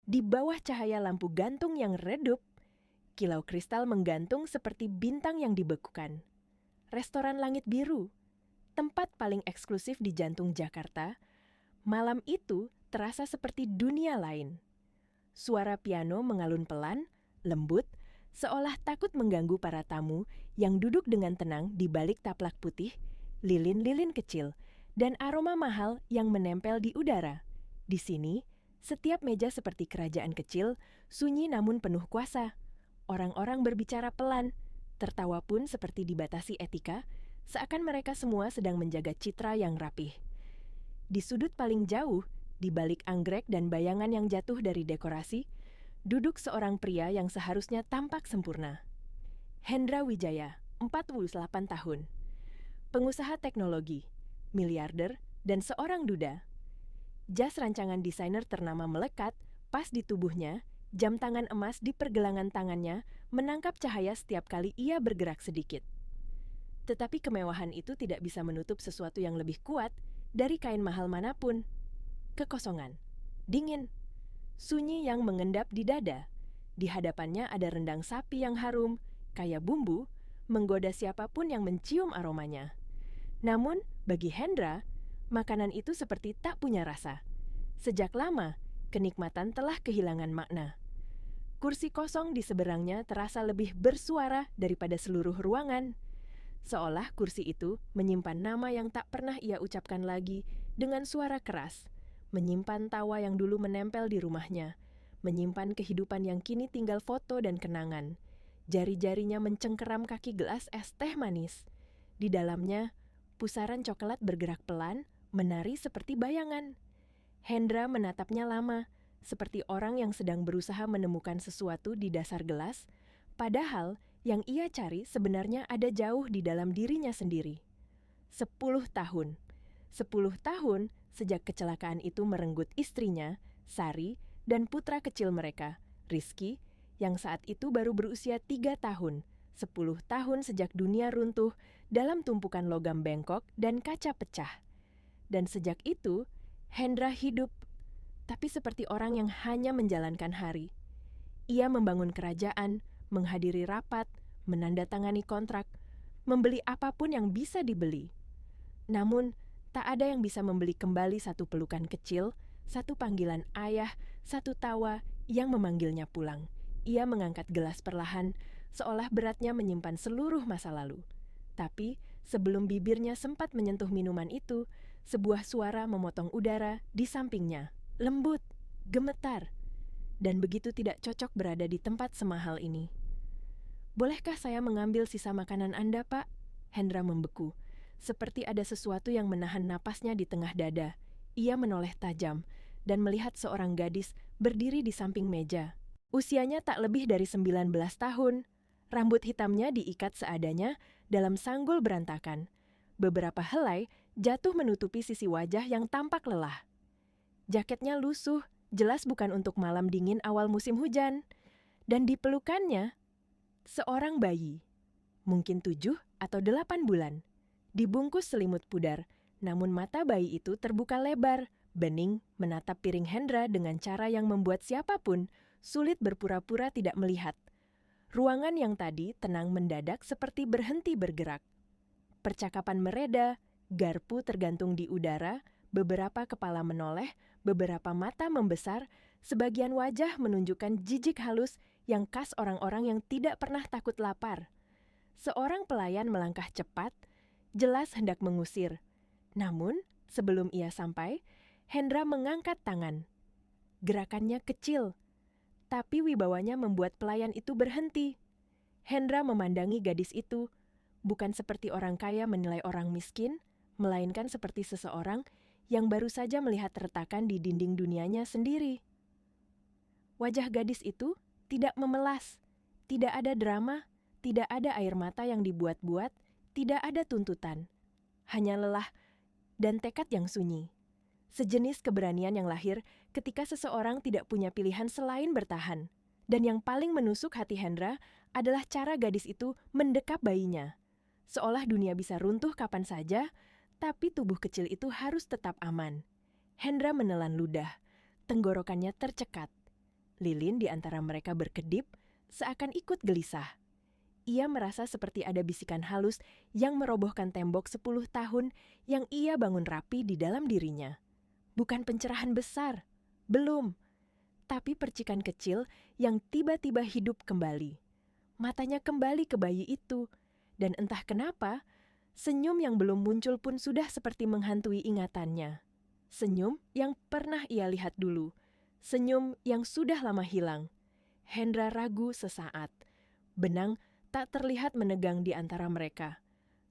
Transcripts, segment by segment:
Di bawah cahaya lampu gantung yang redup, kilau kristal menggantung seperti bintang yang dibekukan. Restoran Langit Biru, tempat paling eksklusif di jantung Jakarta, malam itu terasa seperti dunia lain. Suara piano mengalun pelan, lembut, seolah takut mengganggu para tamu yang duduk dengan tenang di balik taplak putih, lilin-lilin kecil, dan aroma mahal yang menempel di udara. Di sini, setiap meja seperti kerajaan kecil, sunyi namun penuh kuasa. Orang-orang berbicara pelan, tertawa pun seperti dibatasi etika, seakan mereka semua sedang menjaga citra yang rapih. Di sudut paling jauh, di balik anggrek dan bayangan yang jatuh dari dekorasi, duduk seorang pria yang seharusnya tampak sempurna. Hendra Wijaya, 48 tahun. Pengusaha teknologi, miliarder, dan seorang duda. Jas rancangan desainer ternama melekat, pas di tubuhnya, jam tangan emas di pergelangan tangannya menangkap cahaya setiap kali ia bergerak sedikit. Tetapi kemewahan itu tidak bisa menutup sesuatu yang lebih kuat dari kain mahal manapun. Kekosongan, dingin, sunyi yang mengendap di dada. Di hadapannya ada rendang sapi yang harum, kaya bumbu, menggoda siapapun yang mencium aromanya. Namun, bagi Hendra, makanan itu seperti tak punya rasa. Sejak lama, kenikmatan telah kehilangan makna. Kursi kosong di seberangnya terasa lebih bersuara daripada seluruh ruangan. Seolah kursi itu menyimpan nama yang tak pernah ia ucapkan lagi dengan suara keras, menyimpan tawa yang dulu menempel di rumahnya, menyimpan kehidupan yang kini tinggal foto dan kenangan. Jari-jarinya mencengkeram kaki gelas es teh manis. Di dalamnya, pusaran coklat bergerak pelan, menari seperti bayangan. Hendra menatapnya lama, seperti orang yang sedang berusaha menemukan sesuatu di dasar gelas, padahal yang ia cari sebenarnya ada jauh di dalam dirinya sendiri. 10 tahun. 10 tahun sejak kecelakaan itu merenggut istrinya, Sari, dan putra kecil mereka, Rizky, yang saat itu baru berusia 3 tahun. 10 tahun sejak dunia runtuh dalam tumpukan logam bengkok dan kaca pecah. Dan sejak itu, Hendra hidup, tapi seperti orang yang hanya menjalankan hari. Ia membangun kerajaan, menghadiri rapat, menandatangani kontrak, membeli apapun yang bisa dibeli. Namun, tak ada yang bisa membeli kembali satu pelukan kecil, satu panggilan ayah, satu tawa yang memanggilnya pulang. Ia mengangkat gelas perlahan, seolah beratnya menyimpan seluruh masa lalu. Tapi, sebelum bibirnya sempat menyentuh minuman itu, sebuah suara memotong udara di sampingnya, lembut, gemetar, dan begitu tidak cocok berada di tempat semahal ini. "Bolehkah saya mengambil sisa makanan Anda, Pak?" Hendra membeku, seperti ada sesuatu yang menahan napasnya di tengah dada. Ia menoleh tajam dan melihat seorang gadis berdiri di samping meja. Usianya tak lebih dari 19 tahun. Rambut hitamnya diikat seadanya dalam sanggul berantakan. Beberapa helai jatuh menutupi sisi wajah yang tampak lelah. Jaketnya lusuh, jelas bukan untuk malam dingin awal musim hujan. Dan di pelukannya, seorang bayi, mungkin 7 atau 8 bulan, dibungkus selimut pudar, namun mata bayi itu terbuka lebar, bening, menatap piring Hendra dengan cara yang membuat siapapun sulit berpura-pura tidak melihat. Ruangan yang tadi tenang mendadak seperti berhenti bergerak. Percakapan mereda, garpu tergantung di udara, beberapa kepala menoleh, beberapa mata membesar, sebagian wajah menunjukkan jijik halus yang khas orang-orang yang tidak pernah takut lapar. Seorang pelayan melangkah cepat, jelas hendak mengusir. Namun, sebelum ia sampai, Hendra mengangkat tangan. Gerakannya kecil, tapi wibawanya membuat pelayan itu berhenti. Hendra memandangi gadis itu, bukan seperti orang kaya menilai orang miskin, melainkan seperti seseorang yang baru saja melihat retakan di dinding dunianya sendiri. Wajah gadis itu tidak memelas, tidak ada drama, tidak ada air mata yang dibuat-buat, tidak ada tuntutan. Hanya lelah dan tekad yang sunyi. Sejenis keberanian yang lahir ketika seseorang tidak punya pilihan selain bertahan. Dan yang paling menusuk hati Hendra adalah cara gadis itu mendekap bayinya. Seolah dunia bisa runtuh kapan saja, tapi tubuh kecil itu harus tetap aman. Hendra menelan ludah, tenggorokannya tercekat. Lilin di antara mereka berkedip, seakan ikut gelisah. Ia merasa seperti ada bisikan halus yang merobohkan tembok 10 tahun yang ia bangun rapi di dalam dirinya. Bukan pencerahan besar, belum, tapi percikan kecil yang tiba-tiba hidup kembali. Matanya kembali ke bayi itu, dan entah kenapa, senyum yang belum muncul pun sudah seperti menghantui ingatannya. Senyum yang pernah ia lihat dulu, senyum yang sudah lama hilang. Hendra ragu sesaat. Benang tak terlihat menegang di antara mereka.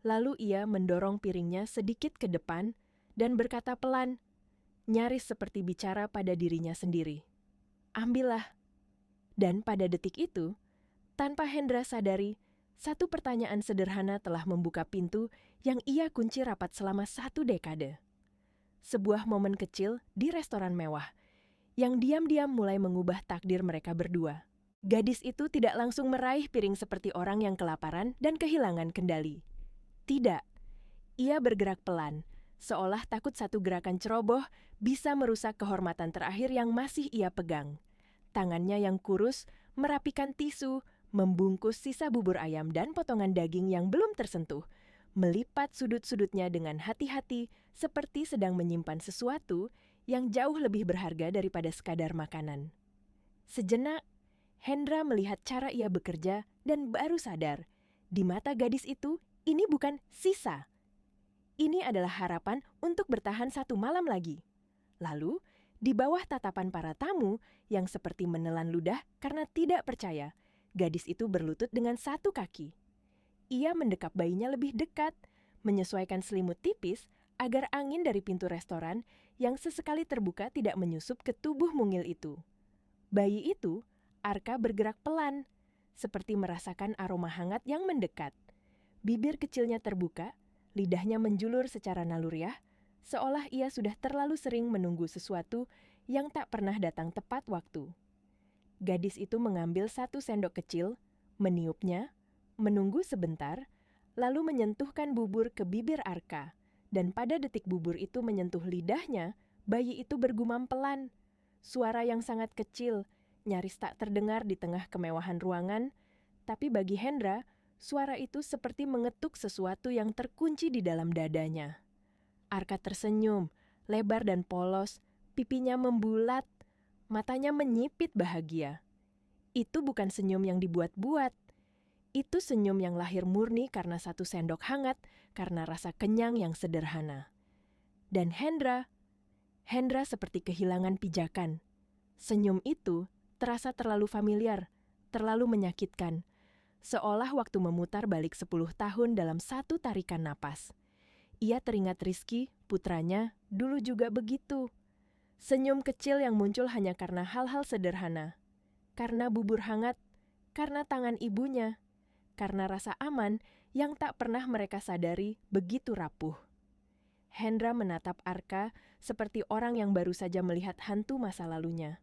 Lalu ia mendorong piringnya sedikit ke depan dan berkata pelan, nyaris seperti bicara pada dirinya sendiri. Ambillah. Dan pada detik itu, tanpa Hendra sadari, satu pertanyaan sederhana telah membuka pintu yang ia kunci rapat selama 1 dekade. Sebuah momen kecil di restoran mewah, yang diam-diam mulai mengubah takdir mereka berdua. Gadis itu tidak langsung meraih piring seperti orang yang kelaparan dan kehilangan kendali. Tidak, ia bergerak pelan, seolah takut satu gerakan ceroboh bisa merusak kehormatan terakhir yang masih ia pegang. Tangannya yang kurus merapikan tisu, membungkus sisa bubur ayam dan potongan daging yang belum tersentuh, melipat sudut-sudutnya dengan hati-hati seperti sedang menyimpan sesuatu yang jauh lebih berharga daripada sekadar makanan. Sejenak, Hendra melihat cara ia bekerja dan baru sadar, di mata gadis itu, ini bukan sisa. Ini adalah harapan untuk bertahan 1 malam lagi. Lalu, di bawah tatapan para tamu yang seperti menelan ludah karena tidak percaya, gadis itu berlutut dengan 1 kaki. Ia mendekap bayinya lebih dekat, menyesuaikan selimut tipis agar angin dari pintu restoran yang sesekali terbuka tidak menyusup ke tubuh mungil itu. Bayi itu, Arka bergerak pelan, seperti merasakan aroma hangat yang mendekat. Bibir kecilnya terbuka, lidahnya menjulur secara naluriah, seolah ia sudah terlalu sering menunggu sesuatu yang tak pernah datang tepat waktu. Gadis itu mengambil 1 sendok kecil, meniupnya, menunggu sebentar, lalu menyentuhkan bubur ke bibir Arka, dan pada detik bubur itu menyentuh lidahnya, bayi itu bergumam pelan. Suara yang sangat kecil, nyaris tak terdengar di tengah kemewahan ruangan, tapi bagi Hendra, suara itu seperti mengetuk sesuatu yang terkunci di dalam dadanya. Arka tersenyum, lebar dan polos, pipinya membulat, matanya menyipit bahagia. Itu bukan senyum yang dibuat-buat. Itu senyum yang lahir murni karena 1 sendok hangat, karena rasa kenyang yang sederhana. Dan Hendra seperti kehilangan pijakan. Senyum itu terasa terlalu familiar, terlalu menyakitkan, seolah waktu memutar balik 10 tahun dalam 1 tarikan napas. Ia teringat Rizky, putranya, dulu juga begitu. Senyum kecil yang muncul hanya karena hal-hal sederhana. Karena bubur hangat, karena tangan ibunya, karena rasa aman yang tak pernah mereka sadari begitu rapuh. Hendra menatap Arka seperti orang yang baru saja melihat hantu masa lalunya.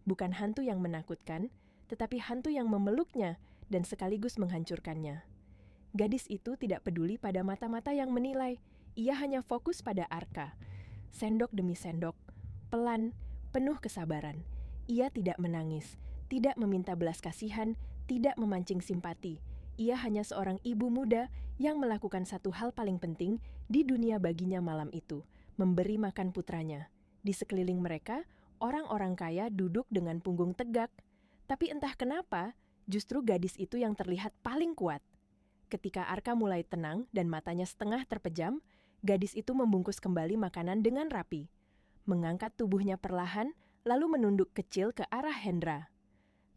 Bukan hantu yang menakutkan, tetapi hantu yang memeluknya dan sekaligus menghancurkannya. Gadis itu tidak peduli pada mata-mata yang menilai, ia hanya fokus pada Arka. Sendok demi sendok, pelan, penuh kesabaran. Ia tidak menangis, tidak meminta belas kasihan, tidak memancing simpati. Ia hanya seorang ibu muda yang melakukan satu hal paling penting di dunia baginya malam itu, memberi makan putranya. Di sekeliling mereka, orang-orang kaya duduk dengan punggung tegak, tapi entah kenapa, justru gadis itu yang terlihat paling kuat. Ketika Arka mulai tenang dan matanya setengah terpejam, gadis itu membungkus kembali makanan dengan rapi, mengangkat tubuhnya perlahan, lalu menunduk kecil ke arah Hendra.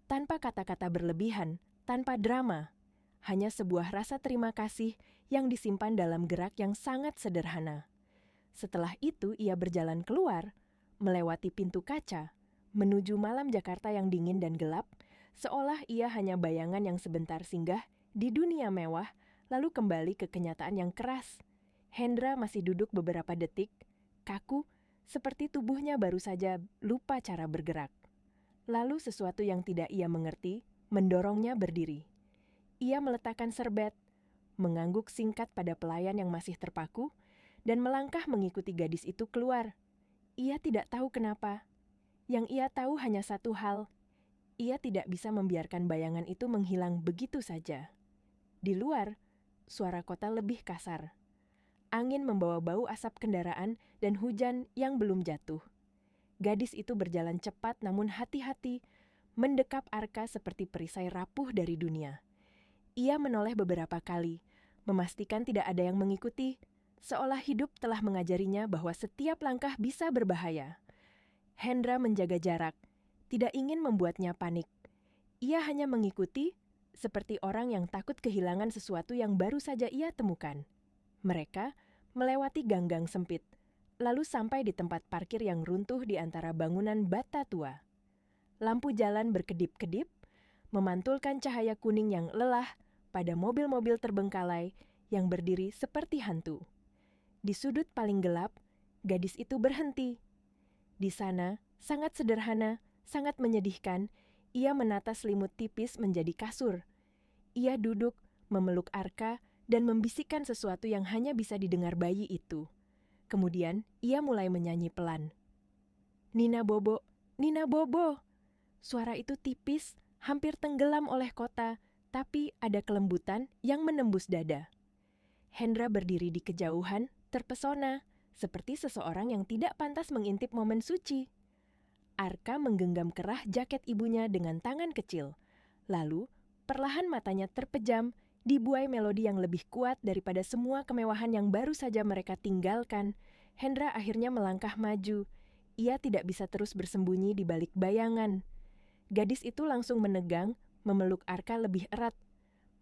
Tanpa kata-kata berlebihan, tanpa drama, hanya sebuah rasa terima kasih yang disimpan dalam gerak yang sangat sederhana. Setelah itu ia berjalan keluar, melewati pintu kaca, menuju malam Jakarta yang dingin dan gelap, seolah ia hanya bayangan yang sebentar singgah di dunia mewah, lalu kembali ke kenyataan yang keras. Hendra masih duduk beberapa detik, kaku, seperti tubuhnya baru saja lupa cara bergerak. Lalu sesuatu yang tidak ia mengerti, mendorongnya berdiri. Ia meletakkan serbet, mengangguk singkat pada pelayan yang masih terpaku, dan melangkah mengikuti gadis itu keluar. Ia tidak tahu kenapa. Yang ia tahu hanya satu hal, Ia tidak bisa membiarkan bayangan itu menghilang begitu saja. Di luar, suara kota lebih kasar. Angin membawa bau asap kendaraan dan hujan yang belum jatuh. Gadis itu berjalan cepat namun hati-hati, mendekap Arka seperti perisai rapuh dari dunia. Ia menoleh beberapa kali, memastikan tidak ada yang mengikuti, seolah hidup telah mengajarinya bahwa setiap langkah bisa berbahaya. Hendra menjaga jarak, tidak ingin membuatnya panik. Ia hanya mengikuti, seperti orang yang takut kehilangan sesuatu yang baru saja ia temukan. Mereka melewati gang-gang sempit, lalu sampai di tempat parkir yang runtuh di antara bangunan bata tua. Lampu jalan berkedip-kedip, memantulkan cahaya kuning yang lelah pada mobil-mobil terbengkalai yang berdiri seperti hantu. Di sudut paling gelap, gadis itu berhenti. Di sana, sangat sederhana, sangat menyedihkan, ia menata selimut tipis menjadi kasur. Ia duduk, memeluk Arka, dan membisikkan sesuatu yang hanya bisa didengar bayi itu. Kemudian, ia mulai menyanyi pelan. Nina Bobo, Nina Bobo. Suara itu tipis, hampir tenggelam oleh kota, tapi ada kelembutan yang menembus dada. Hendra berdiri di kejauhan, terpesona, seperti seseorang yang tidak pantas mengintip momen suci. Arka menggenggam kerah jaket ibunya dengan tangan kecil. Lalu, perlahan matanya terpejam, dibuai melodi yang lebih kuat daripada semua kemewahan yang baru saja mereka tinggalkan. Hendra akhirnya melangkah maju. Ia tidak bisa terus bersembunyi di balik bayangan. Gadis itu langsung menegang, memeluk Arka lebih erat.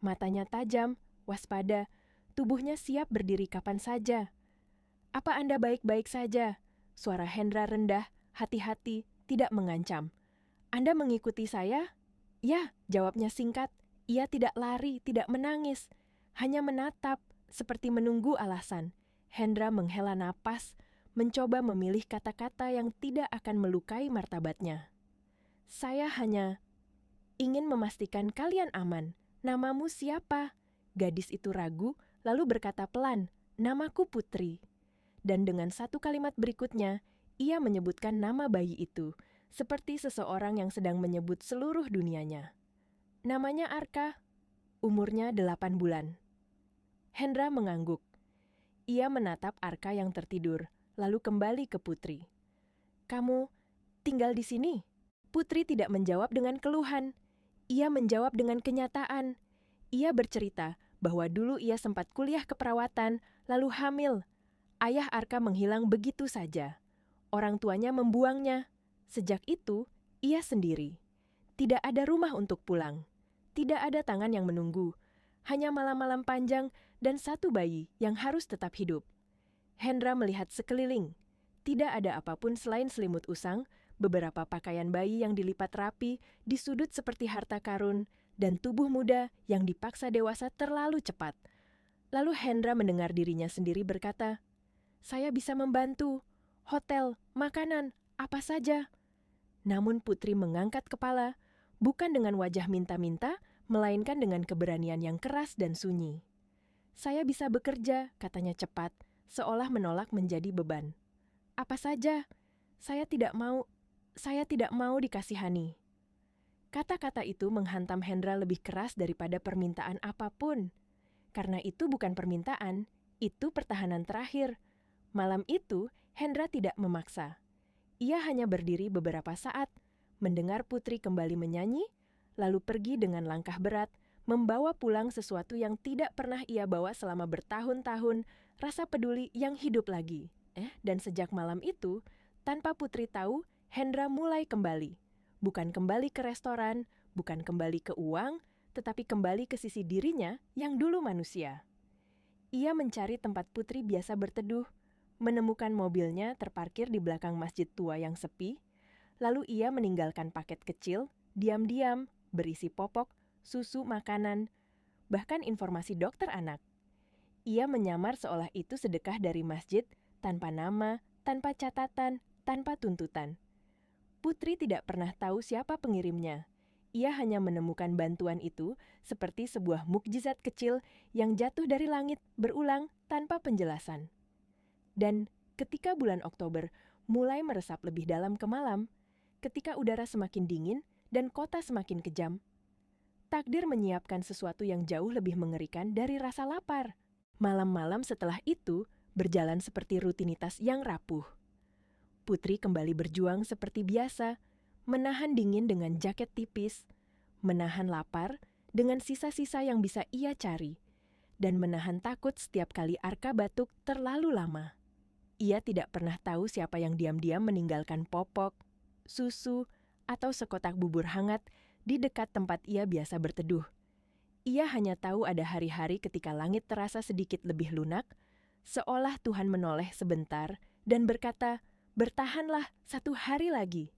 Matanya tajam, waspada, tubuhnya siap berdiri kapan saja. Apa Anda baik-baik saja? Suara Hendra rendah, hati-hati, tidak mengancam. Anda mengikuti saya? Ya, jawabnya singkat. Ia tidak lari, tidak menangis. Hanya menatap, seperti menunggu alasan. Hendra menghela napas, mencoba memilih kata-kata yang tidak akan melukai martabatnya. Saya hanya ingin memastikan kalian aman. Namamu siapa? Gadis itu ragu, lalu berkata pelan, namaku Putri. Dan dengan satu kalimat berikutnya, ia menyebutkan nama bayi itu, seperti seseorang yang sedang menyebut seluruh dunianya. Namanya Arka, umurnya 8 bulan. Hendra mengangguk. Ia menatap Arka yang tertidur, lalu kembali ke Putri. Kamu tinggal di sini? Putri tidak menjawab dengan keluhan. Ia menjawab dengan kenyataan. Ia bercerita bahwa dulu ia sempat kuliah keperawatan, lalu hamil. Ayah Arka menghilang begitu saja. Orang tuanya membuangnya. Sejak itu, ia sendiri. Tidak ada rumah untuk pulang. Tidak ada tangan yang menunggu. Hanya malam-malam panjang dan satu bayi yang harus tetap hidup. Hendra melihat sekeliling. Tidak ada apapun selain selimut usang, beberapa pakaian bayi yang dilipat rapi di sudut seperti harta karun, dan tubuh muda yang dipaksa dewasa terlalu cepat. Lalu Hendra mendengar dirinya sendiri berkata, saya bisa membantu. Hotel, makanan, apa saja. Namun Putri mengangkat kepala, bukan dengan wajah minta-minta, melainkan dengan keberanian yang keras dan sunyi. Saya bisa bekerja, katanya cepat, seolah menolak menjadi beban. Apa saja? Saya tidak mau dikasihani. Kata-kata itu menghantam Hendra lebih keras daripada permintaan apapun. Karena itu bukan permintaan, itu pertahanan terakhir. Malam itu, Hendra tidak memaksa. Ia hanya berdiri beberapa saat, mendengar Putri kembali menyanyi, lalu pergi dengan langkah berat, membawa pulang sesuatu yang tidak pernah ia bawa selama bertahun-tahun, rasa peduli yang hidup lagi. Dan sejak malam itu, tanpa Putri tahu, Hendra mulai kembali. Bukan kembali ke restoran, bukan kembali ke uang, tetapi kembali ke sisi dirinya yang dulu manusia. Ia mencari tempat Putri biasa berteduh, menemukan mobilnya terparkir di belakang masjid tua yang sepi, lalu ia meninggalkan paket kecil, diam-diam, berisi popok, susu, makanan, bahkan informasi dokter anak. Ia menyamar seolah itu sedekah dari masjid, tanpa nama, tanpa catatan, tanpa tuntutan. Putri tidak pernah tahu siapa pengirimnya. Ia hanya menemukan bantuan itu seperti sebuah mukjizat kecil yang jatuh dari langit berulang tanpa penjelasan. Dan ketika bulan Oktober mulai meresap lebih dalam ke malam, ketika udara semakin dingin dan kota semakin kejam. Takdir menyiapkan sesuatu yang jauh lebih mengerikan dari rasa lapar. Malam-malam setelah itu berjalan seperti rutinitas yang rapuh. Putri kembali berjuang seperti biasa, menahan dingin dengan jaket tipis, menahan lapar dengan sisa-sisa yang bisa ia cari, dan menahan takut setiap kali Arka batuk terlalu lama. Ia tidak pernah tahu siapa yang diam-diam meninggalkan popok, susu, atau sekotak bubur hangat di dekat tempat ia biasa berteduh. Ia hanya tahu ada hari-hari ketika langit terasa sedikit lebih lunak, seolah Tuhan menoleh sebentar dan berkata, "Bertahanlah 1 hari lagi."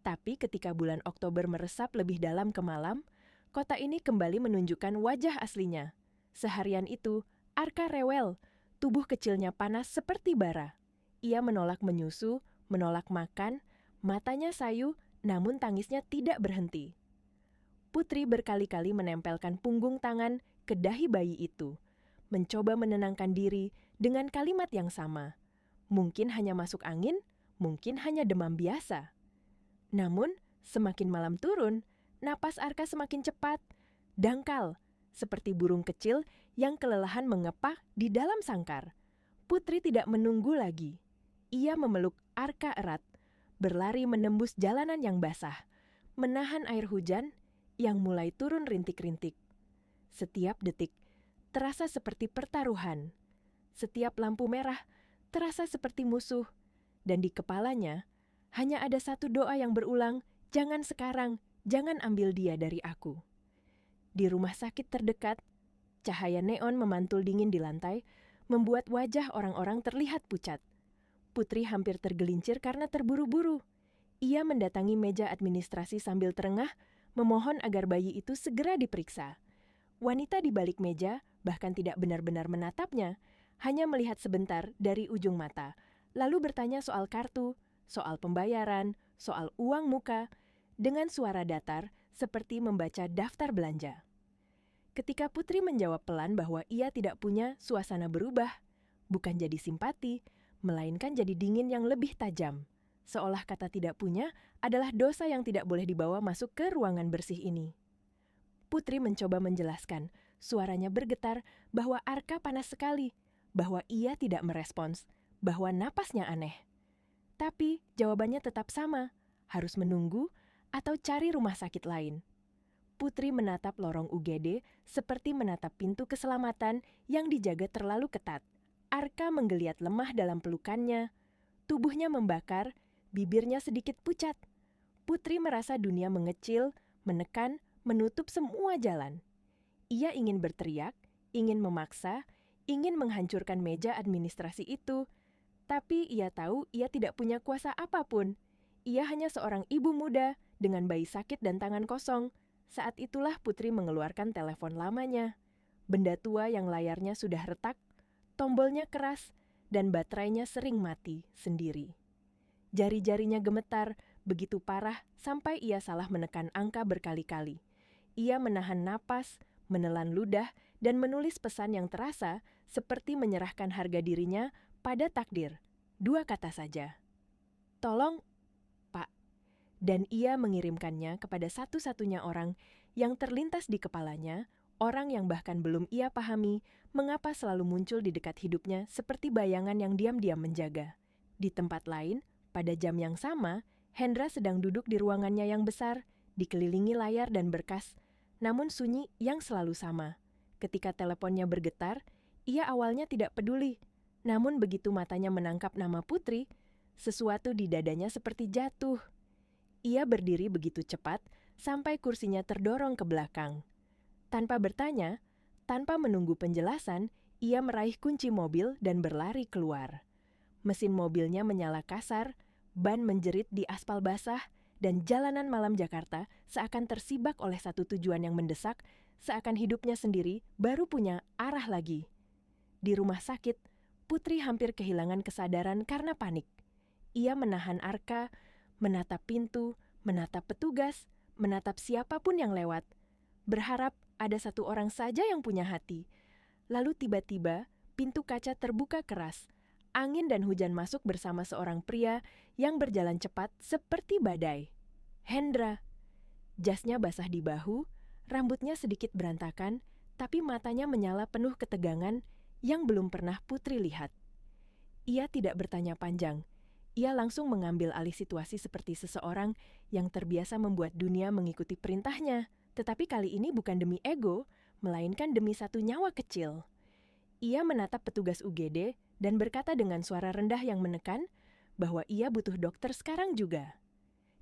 Tapi ketika bulan Oktober meresap lebih dalam ke malam, kota ini kembali menunjukkan wajah aslinya. Seharian itu, Arka rewel, tubuh kecilnya panas seperti bara. Ia menolak menyusu, menolak makan, matanya sayu, namun tangisnya tidak berhenti. Putri berkali-kali menempelkan punggung tangan ke dahi bayi itu, mencoba menenangkan diri dengan kalimat yang sama. Mungkin hanya masuk angin, mungkin hanya demam biasa. Namun, semakin malam turun, napas Arka semakin cepat, dangkal, seperti burung kecil yang kelelahan mengepak di dalam sangkar. Putri tidak menunggu lagi. Ia memeluk Arka erat, berlari menembus jalanan yang basah, menahan air hujan yang mulai turun rintik-rintik. Setiap detik terasa seperti pertaruhan. Setiap lampu merah terasa seperti musuh. Dan di kepalanya hanya ada satu doa yang berulang, "Jangan sekarang, jangan ambil dia dari aku." Di rumah sakit terdekat, cahaya neon memantul dingin di lantai, membuat wajah orang-orang terlihat pucat. Putri hampir tergelincir karena terburu-buru. Ia mendatangi meja administrasi sambil terengah, memohon agar bayi itu segera diperiksa. Wanita di balik meja bahkan tidak benar-benar menatapnya, hanya melihat sebentar dari ujung mata, lalu bertanya soal kartu, soal pembayaran, soal uang muka, dengan suara datar seperti membaca daftar belanja. Ketika Putri menjawab pelan bahwa ia tidak punya, suasana berubah, bukan jadi simpati, melainkan jadi dingin yang lebih tajam. Seolah kata tidak punya adalah dosa yang tidak boleh dibawa masuk ke ruangan bersih ini. Putri mencoba menjelaskan, suaranya bergetar bahwa Arka panas sekali, bahwa ia tidak merespons, bahwa napasnya aneh. Tapi jawabannya tetap sama, harus menunggu atau cari rumah sakit lain. Putri menatap lorong UGD seperti menatap pintu keselamatan yang dijaga terlalu ketat. Arka menggeliat lemah dalam pelukannya, tubuhnya membakar, bibirnya sedikit pucat. Putri merasa dunia mengecil, menekan, menutup semua jalan. Ia ingin berteriak, ingin memaksa, ingin menghancurkan meja administrasi itu. Tapi ia tahu ia tidak punya kuasa apapun. Ia hanya seorang ibu muda dengan bayi sakit dan tangan kosong. Saat itulah Putri mengeluarkan telepon lamanya. Benda tua yang layarnya sudah retak, tombolnya keras, dan baterainya sering mati sendiri. Jari-jarinya gemetar, begitu parah sampai ia salah menekan angka berkali-kali. Ia menahan napas, menelan ludah, dan menulis pesan yang terasa seperti menyerahkan harga dirinya pada takdir. 2 kata saja. "Tolong, Pak." Dan ia mengirimkannya kepada satu-satunya orang yang terlintas di kepalanya, orang yang bahkan belum ia pahami mengapa selalu muncul di dekat hidupnya seperti bayangan yang diam-diam menjaga. Di tempat lain, pada jam yang sama, Hendra sedang duduk di ruangannya yang besar, dikelilingi layar dan berkas, namun sunyi yang selalu sama. Ketika teleponnya bergetar, ia awalnya tidak peduli. Namun begitu matanya menangkap nama Putri, sesuatu di dadanya seperti jatuh. Ia berdiri begitu cepat sampai kursinya terdorong ke belakang. Tanpa bertanya, tanpa menunggu penjelasan, ia meraih kunci mobil dan berlari keluar. Mesin mobilnya menyala kasar, ban menjerit di aspal basah, dan jalanan malam Jakarta seakan tersibak oleh satu tujuan yang mendesak, seakan hidupnya sendiri baru punya arah lagi. Di rumah sakit, Putri hampir kehilangan kesadaran karena panik. Ia menahan Arka, menatap pintu, menatap petugas, menatap siapapun yang lewat, berharap ada satu orang saja yang punya hati. Lalu tiba-tiba, pintu kaca terbuka keras. Angin dan hujan masuk bersama seorang pria yang berjalan cepat seperti badai. Hendra. Jasnya basah di bahu, rambutnya sedikit berantakan, tapi matanya menyala penuh ketegangan yang belum pernah Putri lihat. Ia tidak bertanya panjang. Ia langsung mengambil alih situasi seperti seseorang yang terbiasa membuat dunia mengikuti perintahnya. Tetapi kali ini bukan demi ego, melainkan demi satu nyawa kecil. Ia menatap petugas UGD dan berkata dengan suara rendah yang menekan bahwa ia butuh dokter sekarang juga.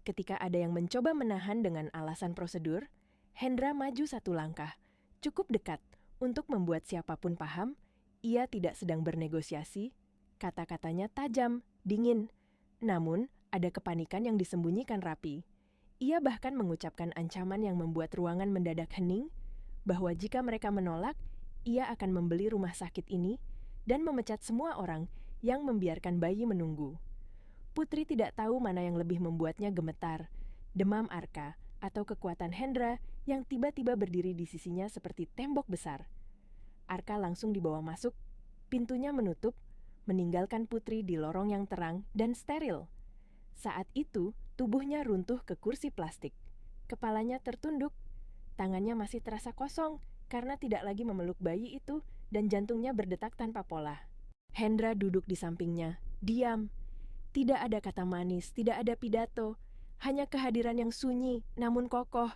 Ketika ada yang mencoba menahan dengan alasan prosedur, Hendra maju satu langkah, cukup dekat untuk membuat siapapun paham ia tidak sedang bernegosiasi. Kata-katanya tajam, dingin, namun ada kepanikan yang disembunyikan rapi. Ia bahkan mengucapkan ancaman yang membuat ruangan mendadak hening, bahwa jika mereka menolak, ia akan membeli rumah sakit ini dan memecat semua orang yang membiarkan bayi menunggu. Putri tidak tahu mana yang lebih membuatnya gemetar, demam Arka atau kekuatan Hendra yang tiba-tiba berdiri di sisinya seperti tembok besar. Arka langsung dibawa masuk, pintunya menutup, meninggalkan Putri di lorong yang terang dan steril. Saat itu, tubuhnya runtuh ke kursi plastik. Kepalanya tertunduk, tangannya masih terasa kosong karena tidak lagi memeluk bayi itu dan jantungnya berdetak tanpa pola. Hendra duduk di sampingnya, diam. Tidak ada kata manis, tidak ada pidato, hanya kehadiran yang sunyi namun kokoh,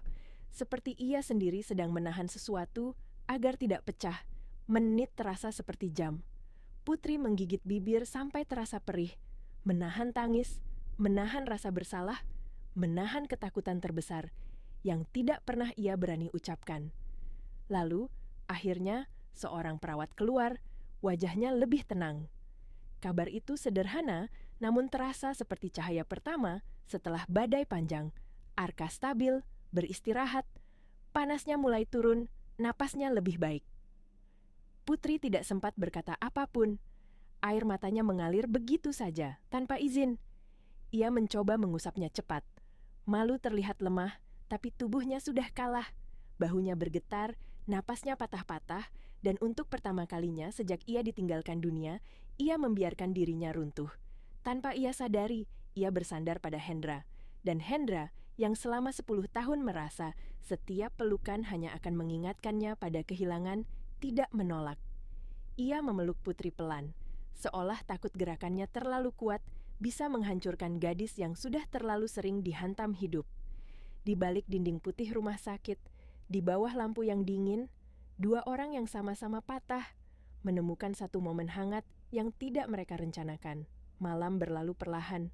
seperti ia sendiri sedang menahan sesuatu agar tidak pecah. Menit terasa seperti jam. Putri menggigit bibir sampai terasa perih, menahan tangis, menahan rasa bersalah, menahan ketakutan terbesar yang tidak pernah ia berani ucapkan. Lalu, akhirnya, seorang perawat keluar, wajahnya lebih tenang. Kabar itu sederhana, namun terasa seperti cahaya pertama setelah badai panjang. Arka stabil, beristirahat, panasnya mulai turun, napasnya lebih baik. Putri tidak sempat berkata apapun. Air matanya mengalir begitu saja, tanpa izin. Ia mencoba mengusapnya cepat. Malu terlihat lemah, tapi tubuhnya sudah kalah. Bahunya bergetar, napasnya patah-patah, dan untuk pertama kalinya sejak ia ditinggalkan dunia, ia membiarkan dirinya runtuh. Tanpa ia sadari, ia bersandar pada Hendra. Dan Hendra, yang selama 10 tahun merasa setiap pelukan hanya akan mengingatkannya pada kehilangan, tidak menolak. Ia memeluk Putri pelan, seolah takut gerakannya terlalu kuat bisa menghancurkan gadis yang sudah terlalu sering dihantam hidup. Di balik dinding putih rumah sakit, di bawah lampu yang dingin, dua orang yang sama-sama patah menemukan satu momen hangat yang tidak mereka rencanakan. Malam berlalu perlahan.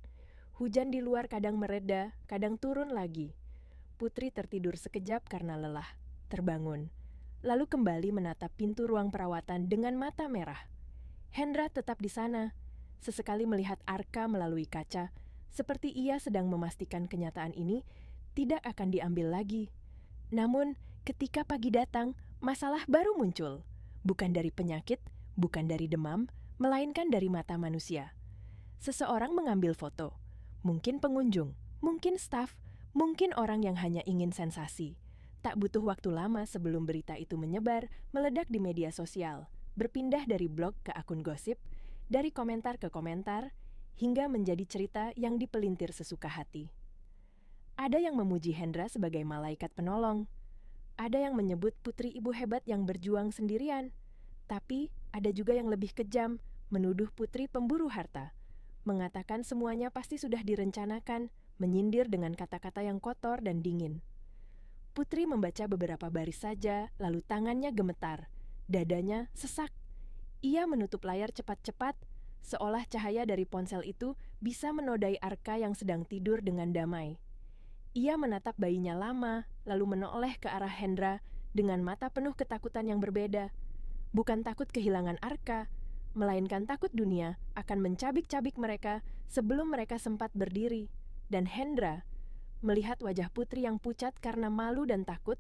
Hujan di luar kadang mereda, kadang turun lagi. Putri tertidur sekejap karena lelah, terbangun. Lalu kembali menatap pintu ruang perawatan dengan mata merah. Hendra tetap di sana, sesekali melihat Arka melalui kaca, seperti ia sedang memastikan kenyataan ini tidak akan diambil lagi. Namun, ketika pagi datang, masalah baru muncul. Bukan dari penyakit, bukan dari demam, melainkan dari mata manusia. Seseorang mengambil foto. Mungkin pengunjung, mungkin staf, mungkin orang yang hanya ingin sensasi. Tak butuh waktu lama sebelum berita itu menyebar, meledak di media sosial, berpindah dari blog ke akun gosip, dari komentar ke komentar, hingga menjadi cerita yang dipelintir sesuka hati. Ada yang memuji Hendra sebagai malaikat penolong. Ada yang menyebut putri ibu hebat yang berjuang sendirian. Tapi ada juga yang lebih kejam, menuduh Putri pemburu harta. Mengatakan semuanya pasti sudah direncanakan, menyindir dengan kata-kata yang kotor dan dingin. Putri membaca beberapa baris saja, lalu tangannya gemetar, dadanya sesak. Ia menutup layar cepat-cepat, seolah cahaya dari ponsel itu bisa menodai Arka yang sedang tidur dengan damai. Ia menatap bayinya lama, lalu menoleh ke arah Hendra dengan mata penuh ketakutan yang berbeda. Bukan takut kehilangan Arka, melainkan takut dunia akan mencabik-cabik mereka sebelum mereka sempat berdiri. Dan Hendra, melihat wajah Putri yang pucat karena malu dan takut,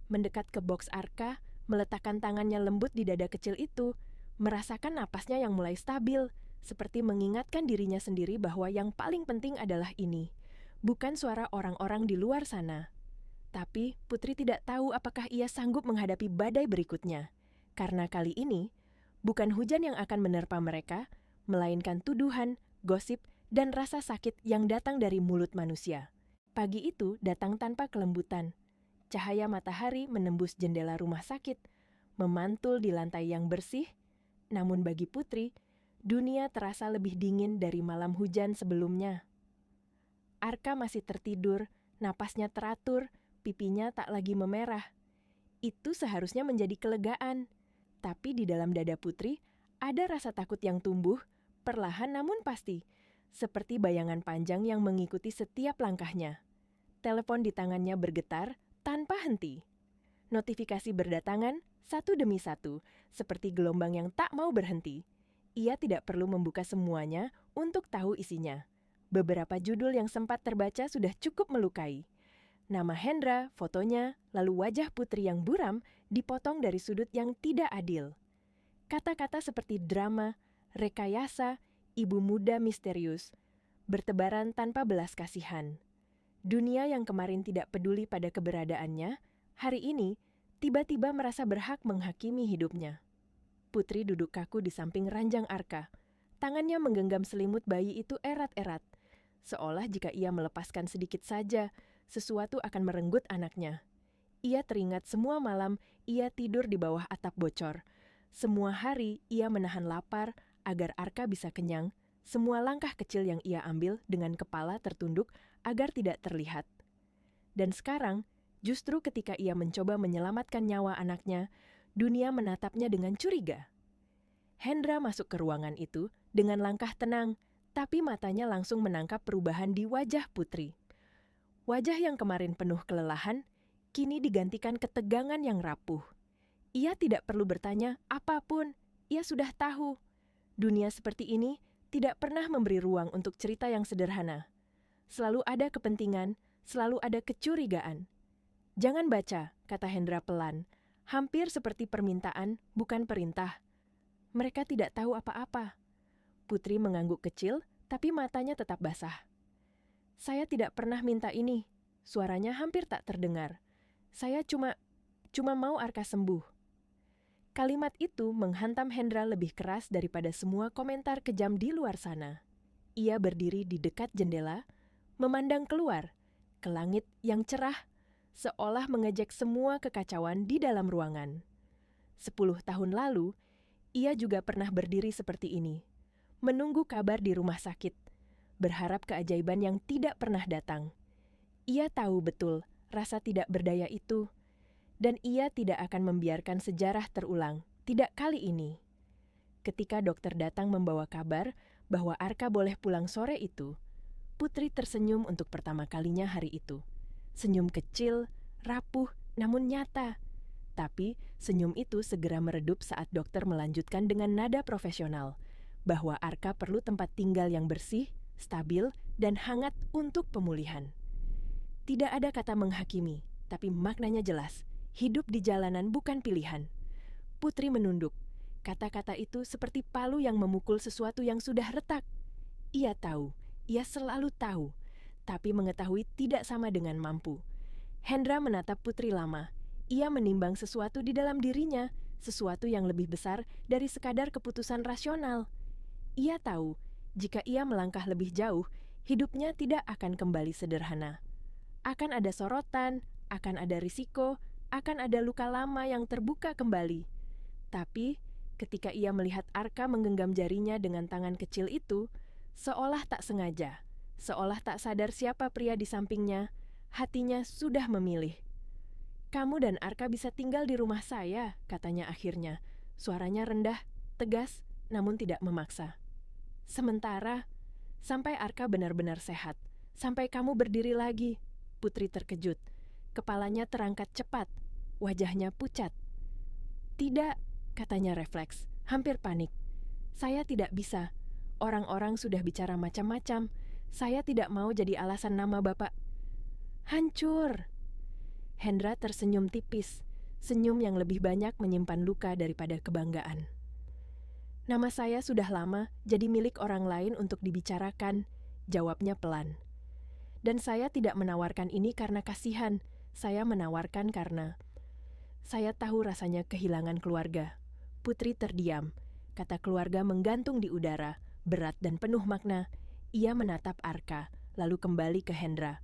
mendekat ke boks Arka, meletakkan tangannya lembut di dada kecil itu, merasakan napasnya yang mulai stabil, seperti mengingatkan dirinya sendiri bahwa yang paling penting adalah ini, bukan suara orang-orang di luar sana. Tapi Putri tidak tahu apakah ia sanggup menghadapi badai berikutnya. Karena kali ini, bukan hujan yang akan menerpa mereka, melainkan tuduhan, gosip, dan rasa sakit yang datang dari mulut manusia. Pagi itu datang tanpa kelembutan. Cahaya matahari menembus jendela rumah sakit, memantul di lantai yang bersih. Namun bagi Putri, dunia terasa lebih dingin dari malam hujan sebelumnya. Arka masih tertidur, napasnya teratur, pipinya tak lagi memerah. Itu seharusnya menjadi kelegaan. Tapi di dalam dada Putri ada rasa takut yang tumbuh, perlahan namun pasti, seperti bayangan panjang yang mengikuti setiap langkahnya. Telepon di tangannya bergetar tanpa henti. Notifikasi berdatangan satu demi satu, seperti gelombang yang tak mau berhenti. Ia tidak perlu membuka semuanya untuk tahu isinya. Beberapa judul yang sempat terbaca sudah cukup melukai. Nama Hendra, fotonya, lalu wajah Putri yang buram dipotong dari sudut yang tidak adil. Kata-kata seperti drama, rekayasa, ibu muda misterius, bertebaran tanpa belas kasihan. Dunia yang kemarin tidak peduli pada keberadaannya, hari ini tiba-tiba merasa berhak menghakimi hidupnya. Putri duduk kaku di samping ranjang Arka. Tangannya menggenggam selimut bayi itu erat-erat. Seolah jika ia melepaskan sedikit saja, sesuatu akan merenggut anaknya. Ia teringat semua malam ia tidur di bawah atap bocor. Semua hari ia menahan lapar agar Arka bisa kenyang. Semua langkah kecil yang ia ambil dengan kepala tertunduk agar tidak terlihat. Dan sekarang, justru ketika ia mencoba menyelamatkan nyawa anaknya, dunia menatapnya dengan curiga. Hendra masuk ke ruangan itu dengan langkah tenang, tapi matanya langsung menangkap perubahan di wajah Putri. Wajah yang kemarin penuh kelelahan, kini digantikan ketegangan yang rapuh. Ia tidak perlu bertanya apapun, ia sudah tahu. Dunia seperti ini tidak pernah memberi ruang untuk cerita yang sederhana. Selalu ada kepentingan, selalu ada kecurigaan. Jangan baca, kata Hendra pelan, hampir seperti permintaan, bukan perintah. Mereka tidak tahu apa-apa. Putri mengangguk kecil, tapi matanya tetap basah. Saya tidak pernah minta ini. Suaranya hampir tak terdengar. Saya cuma mau Arka sembuh. Kalimat itu menghantam Hendra lebih keras daripada semua komentar kejam di luar sana. Ia berdiri di dekat jendela, memandang keluar, ke langit yang cerah, seolah mengejek semua kekacauan di dalam ruangan. 10 tahun lalu, ia juga pernah berdiri seperti ini. Menunggu kabar di rumah sakit, berharap keajaiban yang tidak pernah datang. Ia tahu betul rasa tidak berdaya itu, dan ia tidak akan membiarkan sejarah terulang, tidak kali ini. Ketika dokter datang membawa kabar bahwa Arka boleh pulang sore itu, Putri tersenyum untuk pertama kalinya hari itu. Senyum kecil, rapuh, namun nyata. Tapi senyum itu segera meredup saat dokter melanjutkan dengan nada profesional, bahwa Arka perlu tempat tinggal yang bersih, stabil, dan hangat untuk pemulihan. Tidak ada kata menghakimi, tapi maknanya jelas. Hidup di jalanan bukan pilihan. Putri menunduk. Kata-kata itu seperti palu yang memukul sesuatu yang sudah retak. Ia tahu, ia selalu tahu, tapi mengetahui tidak sama dengan mampu. Hendra menatap Putri lama. Ia menimbang sesuatu di dalam dirinya, sesuatu yang lebih besar dari sekadar keputusan rasional. Ia tahu, jika ia melangkah lebih jauh, hidupnya tidak akan kembali sederhana. Akan ada sorotan, akan ada risiko, akan ada luka lama yang terbuka kembali. Tapi, ketika ia melihat Arka menggenggam jarinya dengan tangan kecil itu, seolah tak sengaja, seolah tak sadar siapa pria di sampingnya, hatinya sudah memilih. "Kamu dan Arka bisa tinggal di rumah saya," katanya akhirnya. Suaranya rendah, tegas, namun tidak memaksa. "Sementara, sampai Arka benar-benar sehat, sampai kamu berdiri lagi." Putri terkejut. Kepalanya terangkat cepat, wajahnya pucat. "Tidak," katanya refleks, hampir panik. "Saya tidak bisa. Orang-orang sudah bicara macam-macam. Saya tidak mau jadi alasan nama Bapak hancur." Hendra tersenyum tipis, senyum yang lebih banyak menyimpan luka daripada kebanggaan. "Nama saya sudah lama jadi milik orang lain untuk dibicarakan," jawabnya pelan. "Dan saya tidak menawarkan ini karena kasihan, saya menawarkan karena saya tahu rasanya kehilangan keluarga." Putri terdiam. Kata keluarga menggantung di udara, berat dan penuh makna. Ia menatap Arka, lalu kembali ke Hendra.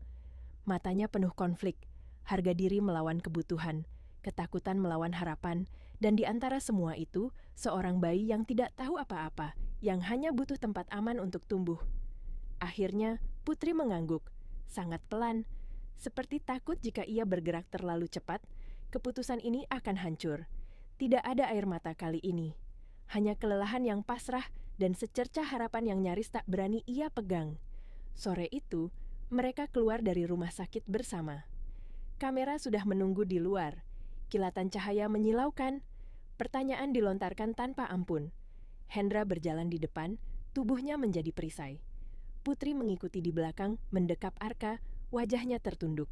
Matanya penuh konflik, harga diri melawan kebutuhan, ketakutan melawan harapan, dan di antara semua itu, seorang bayi yang tidak tahu apa-apa, yang hanya butuh tempat aman untuk tumbuh. Akhirnya, Putri mengangguk, sangat pelan, seperti takut jika ia bergerak terlalu cepat, keputusan ini akan hancur. Tidak ada air mata kali ini, hanya kelelahan yang pasrah dan secercah harapan yang nyaris tak berani ia pegang. Sore itu, mereka keluar dari rumah sakit bersama. Kamera sudah menunggu di luar. Kilatan cahaya menyilaukan. Pertanyaan dilontarkan tanpa ampun. Hendra berjalan di depan, tubuhnya menjadi perisai. Putri mengikuti di belakang, mendekap Arka, wajahnya tertunduk.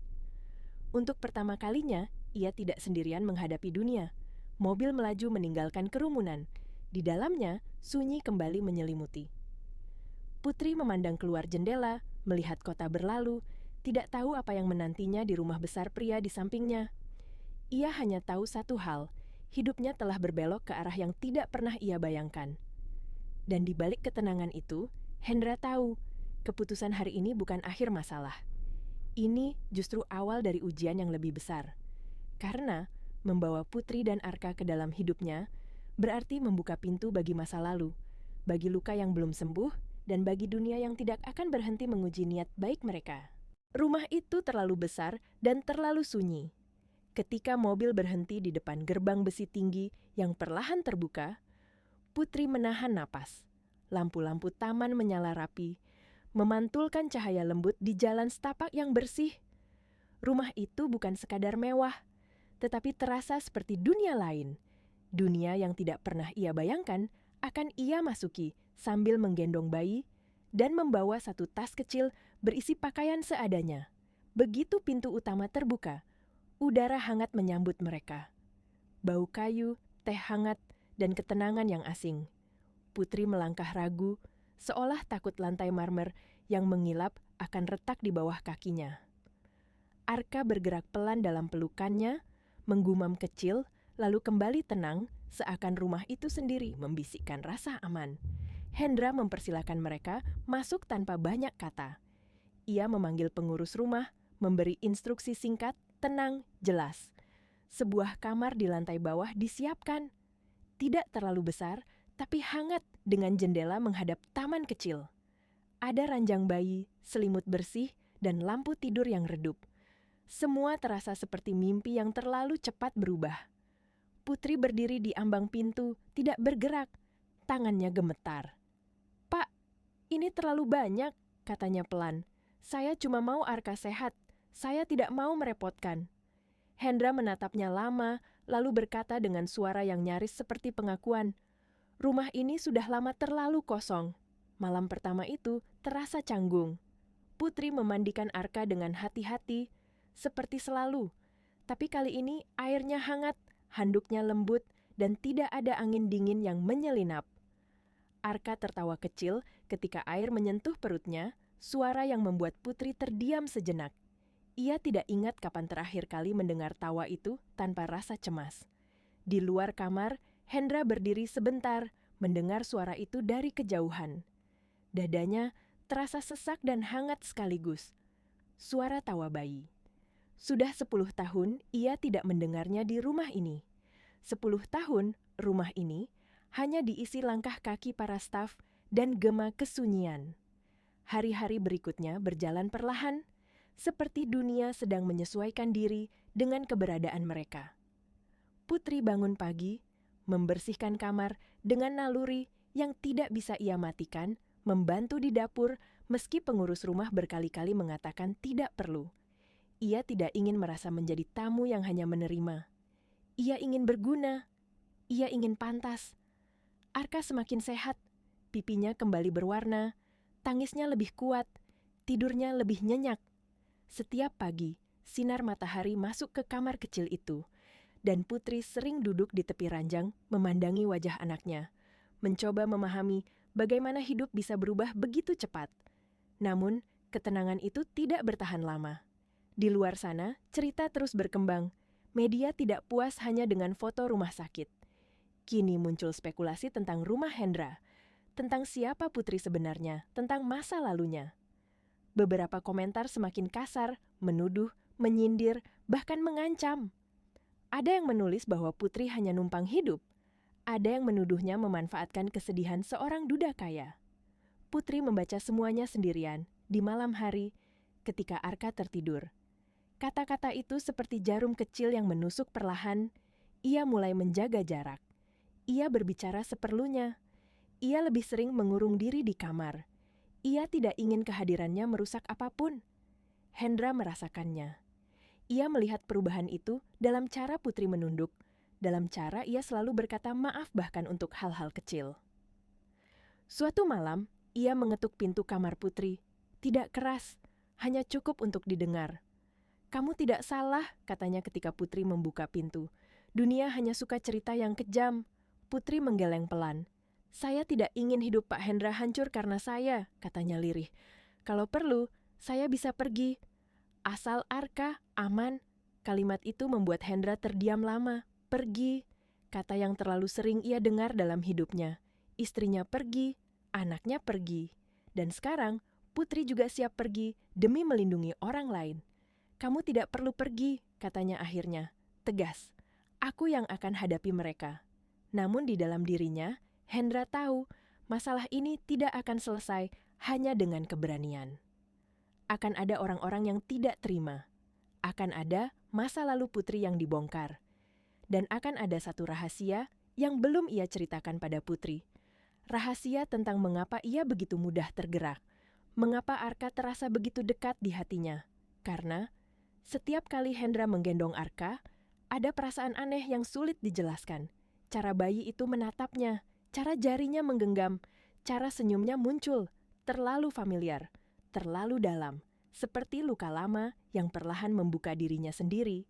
Untuk pertama kalinya, ia tidak sendirian menghadapi dunia. Mobil melaju meninggalkan kerumunan. Di dalamnya, sunyi kembali menyelimuti. Putri memandang keluar jendela, melihat kota berlalu, tidak tahu apa yang menantinya di rumah besar pria di sampingnya. Ia hanya tahu satu hal, hidupnya telah berbelok ke arah yang tidak pernah ia bayangkan. Dan di balik ketenangan itu, Hendra tahu, keputusan hari ini bukan akhir masalah. Ini justru awal dari ujian yang lebih besar. Karena membawa Putri dan Arka ke dalam hidupnya, berarti membuka pintu bagi masa lalu, bagi luka yang belum sembuh, dan bagi dunia yang tidak akan berhenti menguji niat baik mereka. Rumah itu terlalu besar dan terlalu sunyi. Ketika mobil berhenti di depan gerbang besi tinggi yang perlahan terbuka, Putri menahan napas. Lampu-lampu taman menyala rapi, memantulkan cahaya lembut di jalan setapak yang bersih. Rumah itu bukan sekadar mewah, tetapi terasa seperti dunia lain. Dunia yang tidak pernah ia bayangkan akan ia masuki sambil menggendong bayi dan membawa satu tas kecil berisi pakaian seadanya. Begitu pintu utama terbuka, udara hangat menyambut mereka. Bau kayu, teh hangat, dan ketenangan yang asing. Putri melangkah ragu, seolah takut lantai marmer yang mengilap akan retak di bawah kakinya. Arka bergerak pelan dalam pelukannya, menggumam kecil, lalu kembali tenang, seakan rumah itu sendiri membisikkan rasa aman. Hendra mempersilakan mereka masuk tanpa banyak kata. Ia memanggil pengurus rumah, memberi instruksi singkat, tenang, jelas. Sebuah kamar di lantai bawah disiapkan. Tidak terlalu besar, tapi hangat dengan jendela menghadap taman kecil. Ada ranjang bayi, selimut bersih, dan lampu tidur yang redup. Semua terasa seperti mimpi yang terlalu cepat berubah. Putri berdiri di ambang pintu, tidak bergerak. Tangannya gemetar. "Pak, ini terlalu banyak," katanya pelan. "Saya cuma mau Arka sehat. Saya tidak mau merepotkan." Hendra menatapnya lama, lalu berkata dengan suara yang nyaris seperti pengakuan, "Rumah ini sudah lama terlalu kosong." Malam pertama itu terasa canggung. Putri memandikan Arka dengan hati-hati, seperti selalu. Tapi kali ini airnya hangat, handuknya lembut, dan tidak ada angin dingin yang menyelinap. Arka tertawa kecil ketika air menyentuh perutnya, suara yang membuat Putri terdiam sejenak. Ia tidak ingat kapan terakhir kali mendengar tawa itu tanpa rasa cemas. Di luar kamar, Hendra berdiri sebentar, mendengar suara itu dari kejauhan. Dadanya terasa sesak dan hangat sekaligus. Suara tawa bayi. Sudah 10 tahun ia tidak mendengarnya di rumah ini. 10 tahun rumah ini hanya diisi langkah kaki para staf dan gema kesunyian. Hari-hari berikutnya berjalan perlahan, seperti dunia sedang menyesuaikan diri dengan keberadaan mereka. Putri bangun pagi, membersihkan kamar dengan naluri yang tidak bisa ia matikan, membantu di dapur meski pengurus rumah berkali-kali mengatakan tidak perlu. Ia tidak ingin merasa menjadi tamu yang hanya menerima. Ia ingin berguna. Ia ingin pantas. Arka semakin sehat. Pipinya kembali berwarna. Tangisnya lebih kuat. Tidurnya lebih nyenyak. Setiap pagi, sinar matahari masuk ke kamar kecil itu. Dan Putri sering duduk di tepi ranjang memandangi wajah anaknya. Mencoba memahami bagaimana hidup bisa berubah begitu cepat. Namun, ketenangan itu tidak bertahan lama. Di luar sana, cerita terus berkembang. Media tidak puas hanya dengan foto rumah sakit. Kini muncul spekulasi tentang rumah Hendra, tentang siapa Putri sebenarnya, tentang masa lalunya. Beberapa komentar semakin kasar, menuduh, menyindir, bahkan mengancam. Ada yang menulis bahwa Putri hanya numpang hidup. Ada yang menuduhnya memanfaatkan kesedihan seorang duda kaya. Putri membaca semuanya sendirian, di malam hari, ketika Arka tertidur. Kata-kata itu seperti jarum kecil yang menusuk perlahan. Ia mulai menjaga jarak. Ia berbicara seperlunya. Ia lebih sering mengurung diri di kamar. Ia tidak ingin kehadirannya merusak apapun. Hendra merasakannya. Ia melihat perubahan itu dalam cara Putri menunduk, dalam cara ia selalu berkata maaf bahkan untuk hal-hal kecil. Suatu malam, ia mengetuk pintu kamar Putri. Tidak keras, hanya cukup untuk didengar. "Kamu tidak salah," katanya ketika Putri membuka pintu. "Dunia hanya suka cerita yang kejam." Putri menggeleng pelan. "Saya tidak ingin hidup Pak Hendra hancur karena saya," katanya lirih. "Kalau perlu, saya bisa pergi. Asal Arka aman." Kalimat itu membuat Hendra terdiam lama. Pergi, kata yang terlalu sering ia dengar dalam hidupnya. Istrinya pergi, anaknya pergi. Dan sekarang, Putri juga siap pergi demi melindungi orang lain. "Kamu tidak perlu pergi," katanya akhirnya. Tegas, "Aku yang akan hadapi mereka." Namun di dalam dirinya, Hendra tahu masalah ini tidak akan selesai hanya dengan keberanian. Akan ada orang-orang yang tidak terima. Akan ada masa lalu Putri yang dibongkar. Dan akan ada satu rahasia yang belum ia ceritakan pada Putri. Rahasia tentang mengapa ia begitu mudah tergerak. Mengapa Arka terasa begitu dekat di hatinya. Karena setiap kali Hendra menggendong Arka, ada perasaan aneh yang sulit dijelaskan. Cara bayi itu menatapnya, cara jarinya menggenggam, cara senyumnya muncul, terlalu familiar, terlalu dalam, seperti luka lama yang perlahan membuka dirinya sendiri.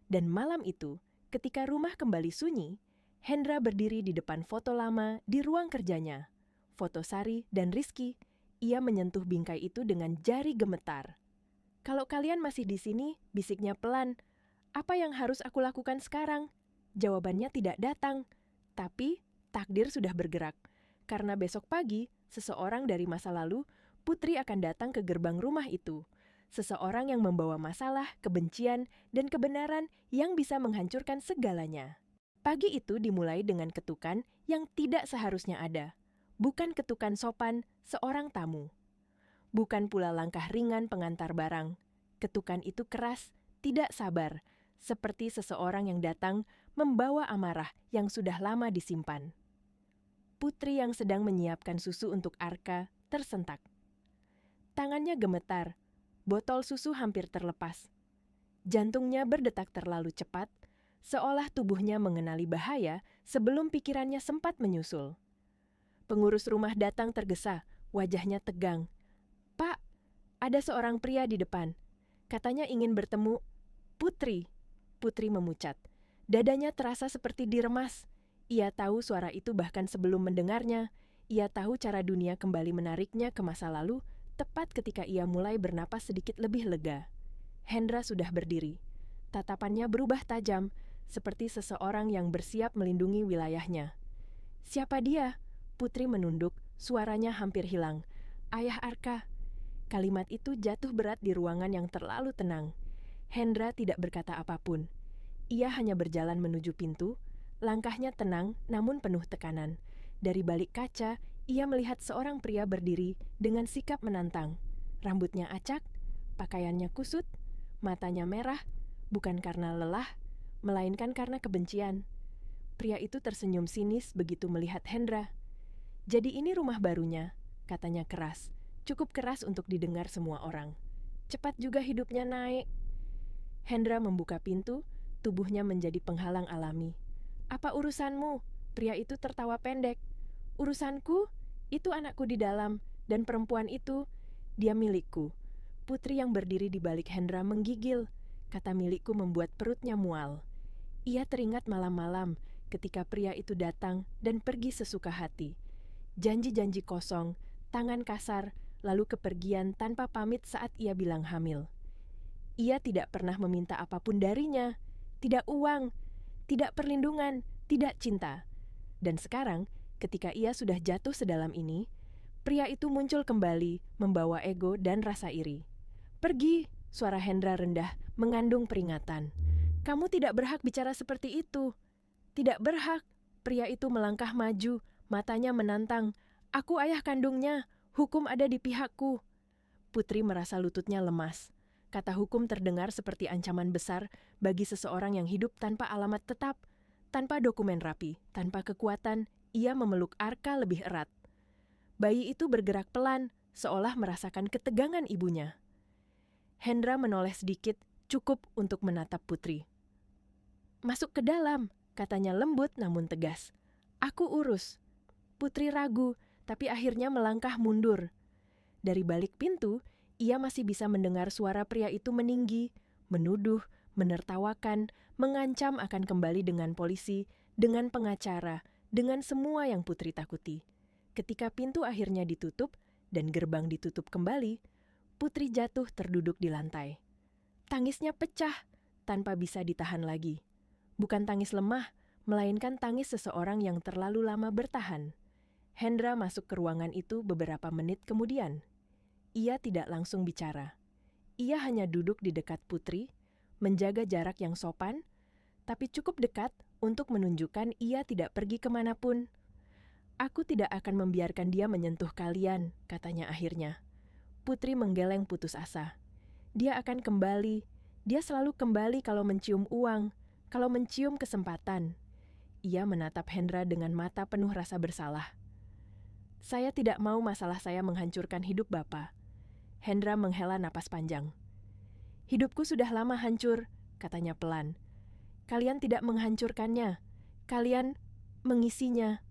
Dan malam itu, ketika rumah kembali sunyi, Hendra berdiri di depan foto lama di ruang kerjanya. Foto Sari dan Rizky. Ia menyentuh bingkai itu dengan jari gemetar. "Kalau kalian masih di sini," bisiknya pelan, "apa yang harus aku lakukan sekarang?" Jawabannya tidak datang, tapi takdir sudah bergerak. Karena besok pagi, seseorang dari masa lalu, Putri akan datang ke gerbang rumah itu. Seseorang yang membawa masalah, kebencian, dan kebenaran yang bisa menghancurkan segalanya. Pagi itu dimulai dengan ketukan yang tidak seharusnya ada. Bukan ketukan sopan seorang tamu. Bukan pula langkah ringan pengantar barang. Ketukan itu keras, tidak sabar, seperti seseorang yang datang membawa amarah yang sudah lama disimpan. Putri yang sedang menyiapkan susu untuk Arka tersentak. Tangannya gemetar, botol susu hampir terlepas. Jantungnya berdetak terlalu cepat, seolah tubuhnya mengenali bahaya sebelum pikirannya sempat menyusul. Pengurus rumah datang tergesa, wajahnya tegang. "Pak, ada seorang pria di depan. Katanya ingin bertemu Putri." Putri memucat. Dadanya terasa seperti diremas. Ia tahu suara itu bahkan sebelum mendengarnya. Ia tahu cara dunia kembali menariknya ke masa lalu, tepat ketika ia mulai bernapas sedikit lebih lega. Hendra sudah berdiri. Tatapannya berubah tajam, seperti seseorang yang bersiap melindungi wilayahnya. "Siapa dia?" Putri menunduk, suaranya hampir hilang. "Ayah Arka." Kalimat itu jatuh berat di ruangan yang terlalu tenang. Hendra tidak berkata apapun. Ia hanya berjalan menuju pintu, langkahnya tenang namun penuh tekanan. Dari balik kaca, ia melihat seorang pria berdiri dengan sikap menantang. Rambutnya acak, pakaiannya kusut, matanya merah, bukan karena lelah, melainkan karena kebencian. Pria itu tersenyum sinis begitu melihat Hendra. "Jadi ini rumah barunya," katanya keras. Cukup keras untuk didengar semua orang. "Cepat juga hidupnya naik." Hendra membuka pintu, tubuhnya menjadi penghalang alami. "Apa urusanmu?" Pria itu tertawa pendek. "Urusanku? Itu anakku di dalam, dan perempuan itu, dia milikku." Putri yang berdiri di balik Hendra menggigil. Kata milikku membuat perutnya mual. Ia teringat malam-malam ketika pria itu datang dan pergi sesuka hati. Janji-janji kosong, tangan kasar, lalu kepergian tanpa pamit saat ia bilang hamil. Ia tidak pernah meminta apapun darinya, tidak uang, tidak perlindungan, tidak cinta. Dan sekarang, ketika ia sudah jatuh sedalam ini, Pria itu muncul kembali, membawa ego dan rasa iri. "Pergi," suara Hendra rendah, mengandung peringatan. "Kamu tidak berhak bicara seperti itu." "Tidak berhak." Pria itu melangkah maju, matanya menantang. "Aku ayah kandungnya, hukum ada di pihakku." Putri merasa lututnya lemas. Kata hukum terdengar seperti ancaman besar bagi seseorang yang hidup tanpa alamat tetap, tanpa dokumen rapi, tanpa kekuatan. Ia memeluk Arka lebih erat. Bayi itu bergerak pelan, seolah merasakan ketegangan ibunya. Hendra menoleh sedikit, cukup untuk menatap Putri. "Masuk ke dalam," katanya lembut namun tegas. "Aku urus." Putri ragu, tapi akhirnya melangkah mundur. Dari balik pintu, ia masih bisa mendengar suara pria itu meninggi, menuduh, menertawakan, mengancam akan kembali dengan polisi, dengan pengacara, dengan semua yang Putri takuti. Ketika pintu akhirnya ditutup dan gerbang ditutup kembali, Putri jatuh terduduk di lantai. Tangisnya pecah, tanpa bisa ditahan lagi. Bukan tangis lemah, melainkan tangis seseorang yang terlalu lama bertahan. Hendra masuk ke ruangan itu beberapa menit kemudian. Ia tidak langsung bicara. Ia hanya duduk di dekat Putri, menjaga jarak yang sopan, tapi cukup dekat untuk menunjukkan ia tidak pergi kemanapun. "Aku tidak akan membiarkan dia menyentuh kalian," katanya akhirnya. Putri menggeleng putus asa. Dia akan kembali. Dia selalu kembali kalau mencium uang, kalau mencium kesempatan. Ia menatap Hendra dengan mata penuh rasa bersalah. "Saya tidak mau masalah saya menghancurkan hidup Bapak." Hendra menghela napas panjang. "Hidupku sudah lama hancur," katanya pelan. "Kalian tidak menghancurkannya. Kalian mengisinya."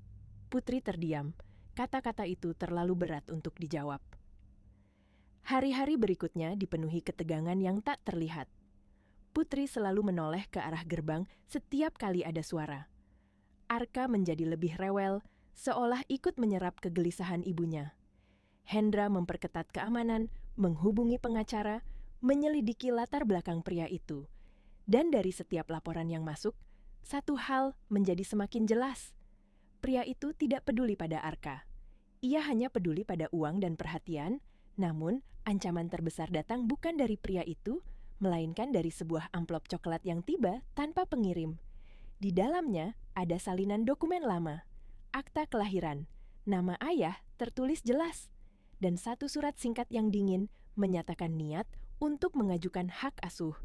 Putri terdiam. Kata-kata itu terlalu berat untuk dijawab. Hari-hari berikutnya dipenuhi ketegangan yang tak terlihat. Putri selalu menoleh ke arah gerbang setiap kali ada suara. Arka menjadi lebih rewel, seolah ikut menyerap kegelisahan ibunya. Hendra memperketat keamanan, menghubungi pengacara, menyelidiki latar belakang pria itu. Dan dari setiap laporan yang masuk, satu hal menjadi semakin jelas. Pria itu tidak peduli pada Arka. Ia hanya peduli pada uang dan perhatian, namun ancaman terbesar datang bukan dari pria itu, melainkan dari sebuah amplop coklat yang tiba tanpa pengirim. Di dalamnya ada salinan dokumen lama, akta kelahiran, nama ayah tertulis jelas, dan satu surat singkat yang dingin menyatakan niat untuk mengajukan hak asuh.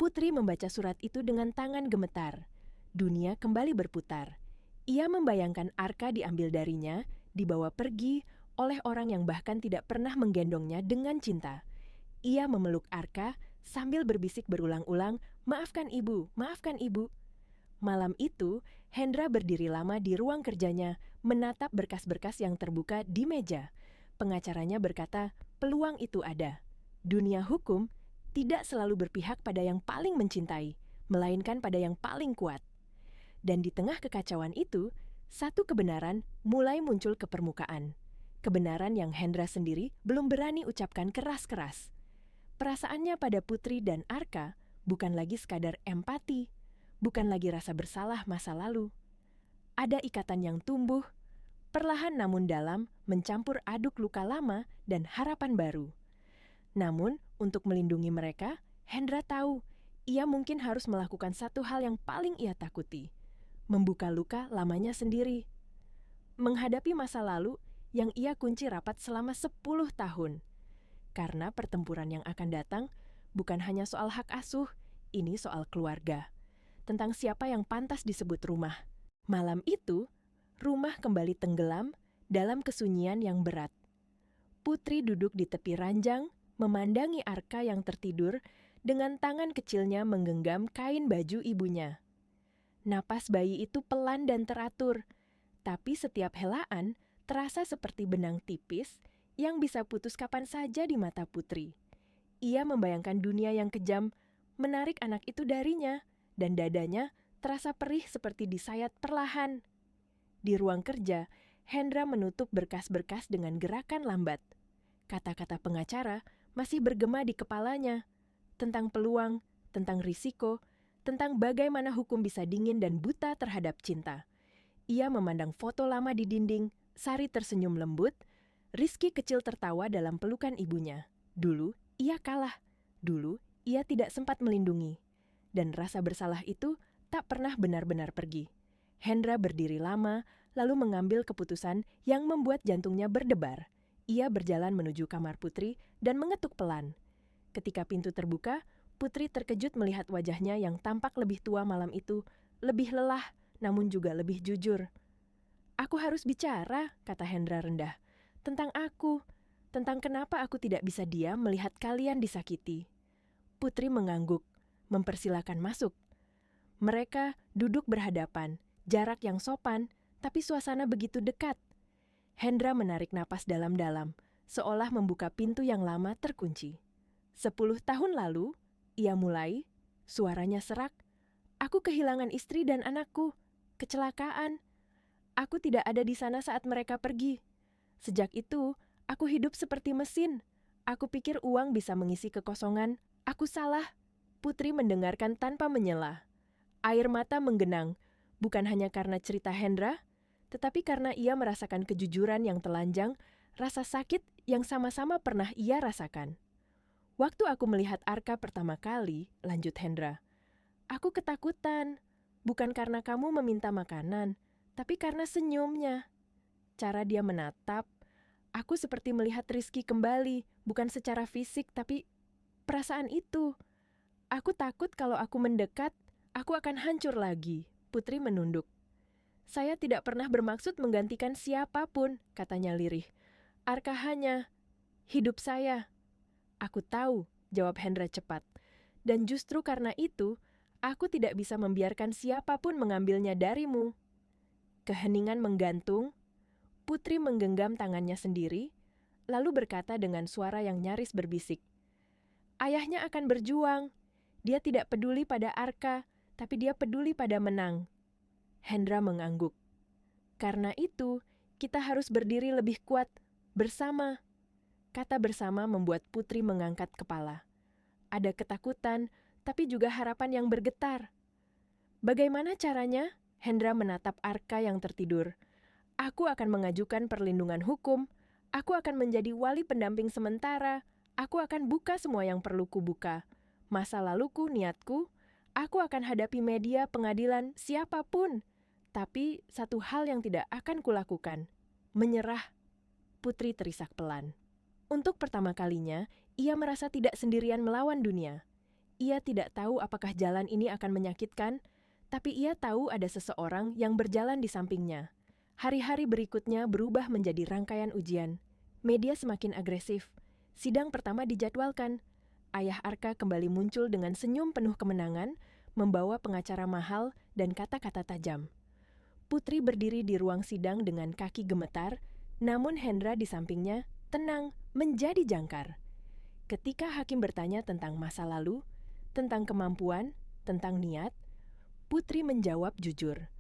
Putri membaca surat itu dengan tangan gemetar. Dunia kembali berputar. Ia membayangkan Arka diambil darinya, dibawa pergi oleh orang yang bahkan tidak pernah menggendongnya dengan cinta. Ia memeluk Arka sambil berbisik berulang-ulang, "Maafkan ibu, maafkan ibu." Malam itu, Hendra berdiri lama di ruang kerjanya, menatap berkas-berkas yang terbuka di meja. Pengacaranya berkata, peluang itu ada. Dunia hukum tidak selalu berpihak pada yang paling mencintai, melainkan pada yang paling kuat. Dan di tengah kekacauan itu, satu kebenaran mulai muncul ke permukaan. Kebenaran yang Hendra sendiri belum berani ucapkan keras-keras. Perasaannya pada Putri dan Arka bukan lagi sekadar empati, bukan lagi rasa bersalah masa lalu. Ada ikatan yang tumbuh, perlahan namun dalam, mencampur aduk luka lama dan harapan baru. Namun, untuk melindungi mereka, Hendra tahu ia mungkin harus melakukan satu hal yang paling ia takuti, membuka luka lamanya sendiri. Menghadapi masa lalu yang ia kunci rapat selama 10 tahun. Karena pertempuran yang akan datang bukan hanya soal hak asuh, ini soal keluarga. Tentang siapa yang pantas disebut rumah. Malam itu, rumah kembali tenggelam dalam kesunyian yang berat. Putri duduk di tepi ranjang, memandangi Arka yang tertidur dengan tangan kecilnya menggenggam kain baju ibunya. Napas bayi itu pelan dan teratur, tapi setiap helaan terasa seperti benang tipis yang bisa putus kapan saja di mata Putri. Ia membayangkan dunia yang kejam menarik anak itu darinya, dan dadanya terasa perih seperti disayat perlahan. Di ruang kerja, Hendra menutup berkas-berkas dengan gerakan lambat. Kata-kata pengacara masih bergema di kepalanya, tentang peluang, tentang risiko, tentang bagaimana hukum bisa dingin dan buta terhadap cinta. Ia memandang foto lama di dinding, Sari tersenyum lembut, Rizky kecil tertawa dalam pelukan ibunya. Dulu, ia kalah. Dulu, ia tidak sempat melindungi. Dan rasa bersalah itu tak pernah benar-benar pergi. Hendra berdiri lama, lalu mengambil keputusan yang membuat jantungnya berdebar. Ia berjalan menuju kamar Putri dan mengetuk pelan. Ketika pintu terbuka, Putri terkejut melihat wajahnya yang tampak lebih tua malam itu, lebih lelah, namun juga lebih jujur. "Aku harus bicara," kata Hendra rendah. "Tentang aku, tentang kenapa aku tidak bisa diam melihat kalian disakiti." Putri mengangguk, mempersilakan masuk. Mereka duduk berhadapan, jarak yang sopan, tapi suasana begitu dekat. Hendra menarik napas dalam-dalam, seolah membuka pintu yang lama terkunci. 10 tahun lalu, ia mulai, suaranya serak. "Aku kehilangan istri dan anakku. Kecelakaan. Aku tidak ada di sana saat mereka pergi. Sejak itu, aku hidup seperti mesin. Aku pikir uang bisa mengisi kekosongan. Aku salah." Putri mendengarkan tanpa menyela. Air mata menggenang, bukan hanya karena cerita Hendra, tetapi karena ia merasakan kejujuran yang telanjang, rasa sakit yang sama-sama pernah ia rasakan. "Waktu aku melihat Arka pertama kali," lanjut Hendra, "aku ketakutan. Bukan karena kamu meminta makanan, tapi karena senyumnya. Cara dia menatap, aku seperti melihat Rizky kembali, bukan secara fisik, tapi perasaan itu. Aku takut kalau aku mendekat, aku akan hancur lagi." Putri menunduk. "Saya tidak pernah bermaksud menggantikan siapapun," katanya lirih. "Arka hanya hidup saya." "Aku tahu," jawab Hendra cepat. "Dan justru karena itu, aku tidak bisa membiarkan siapapun mengambilnya darimu." Keheningan menggantung. Putri menggenggam tangannya sendiri, lalu berkata dengan suara yang nyaris berbisik, "Ayahnya akan berjuang. Dia tidak peduli pada Arka, tapi dia peduli pada menang." Hendra mengangguk. "Karena itu, kita harus berdiri lebih kuat, bersama." Kata bersama membuat Putri mengangkat kepala. Ada ketakutan, tapi juga harapan yang bergetar. "Bagaimana caranya?" Hendra menatap Arka yang tertidur. "Aku akan mengajukan perlindungan hukum. Aku akan menjadi wali pendamping sementara. Aku akan buka semua yang perlu kubuka. Masa laluku, niatku. Aku akan hadapi media, pengadilan, siapapun. Tapi satu hal yang tidak akan kulakukan. Menyerah." Putri terisak pelan. Untuk pertama kalinya, ia merasa tidak sendirian melawan dunia. Ia tidak tahu apakah jalan ini akan menyakitkan, tapi ia tahu ada seseorang yang berjalan di sampingnya. Hari-hari berikutnya berubah menjadi rangkaian ujian. Media semakin agresif. Sidang pertama dijadwalkan. Ayah Arka kembali muncul dengan senyum penuh kemenangan, membawa pengacara mahal dan kata-kata tajam. Putri berdiri di ruang sidang dengan kaki gemetar, namun Hendra di sampingnya tenang, menjadi jangkar. Ketika hakim bertanya tentang masa lalu, tentang kemampuan, tentang niat, Putri menjawab jujur,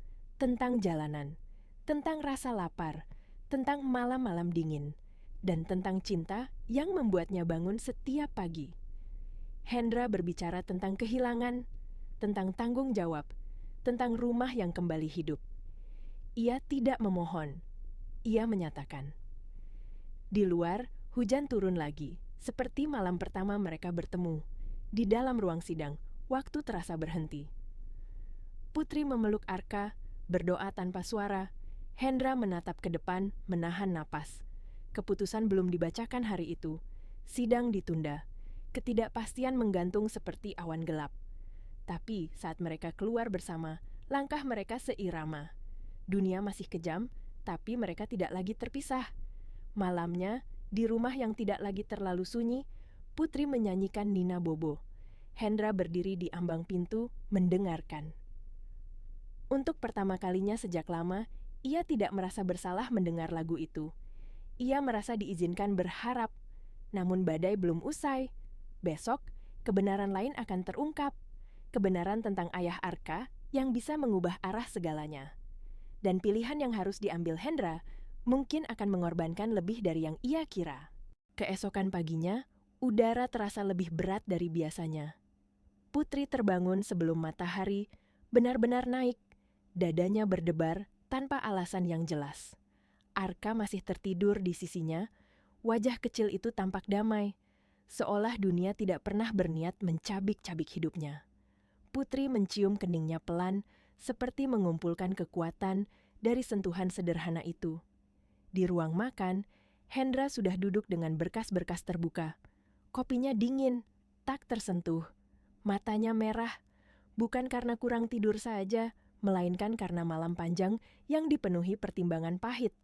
tentang jalanan, tentang rasa lapar, tentang malam-malam dingin, dan tentang cinta yang membuatnya bangun setiap pagi. Hendra berbicara tentang kehilangan, tentang tanggung jawab, tentang rumah yang kembali hidup. Ia tidak memohon, ia menyatakan. Di luar, hujan turun lagi, seperti malam pertama mereka bertemu. Di dalam ruang sidang, waktu terasa berhenti. Putri memeluk Arka, berdoa tanpa suara. Hendra menatap ke depan, menahan napas. Keputusan belum dibacakan hari itu. Sidang ditunda. Ketidakpastian menggantung seperti awan gelap. Tapi saat mereka keluar bersama, langkah mereka seirama. Dunia masih kejam, tapi mereka tidak lagi terpisah. Malamnya, di rumah yang tidak lagi terlalu sunyi, Putri menyanyikan Nina Bobo. Hendra berdiri di ambang pintu, mendengarkan. Untuk pertama kalinya sejak lama, ia tidak merasa bersalah mendengar lagu itu. Ia merasa diizinkan berharap, namun badai belum usai. Besok, kebenaran lain akan terungkap. Kebenaran tentang ayah Arka yang bisa mengubah arah segalanya. Dan pilihan yang harus diambil Hendra mungkin akan mengorbankan lebih dari yang ia kira. Keesokan paginya, udara terasa lebih berat dari biasanya. Putri terbangun sebelum matahari benar-benar naik. Dadanya berdebar tanpa alasan yang jelas. Arka masih tertidur di sisinya, Wajah kecil itu tampak damai, seolah dunia tidak pernah berniat mencabik-cabik hidupnya. Putri mencium keningnya pelan, seperti mengumpulkan kekuatan dari sentuhan sederhana itu. Di ruang makan, Hendra sudah duduk dengan berkas-berkas terbuka. Kopinya dingin, tak tersentuh. Matanya merah, bukan karena kurang tidur saja, melainkan karena malam panjang yang dipenuhi pertimbangan pahit.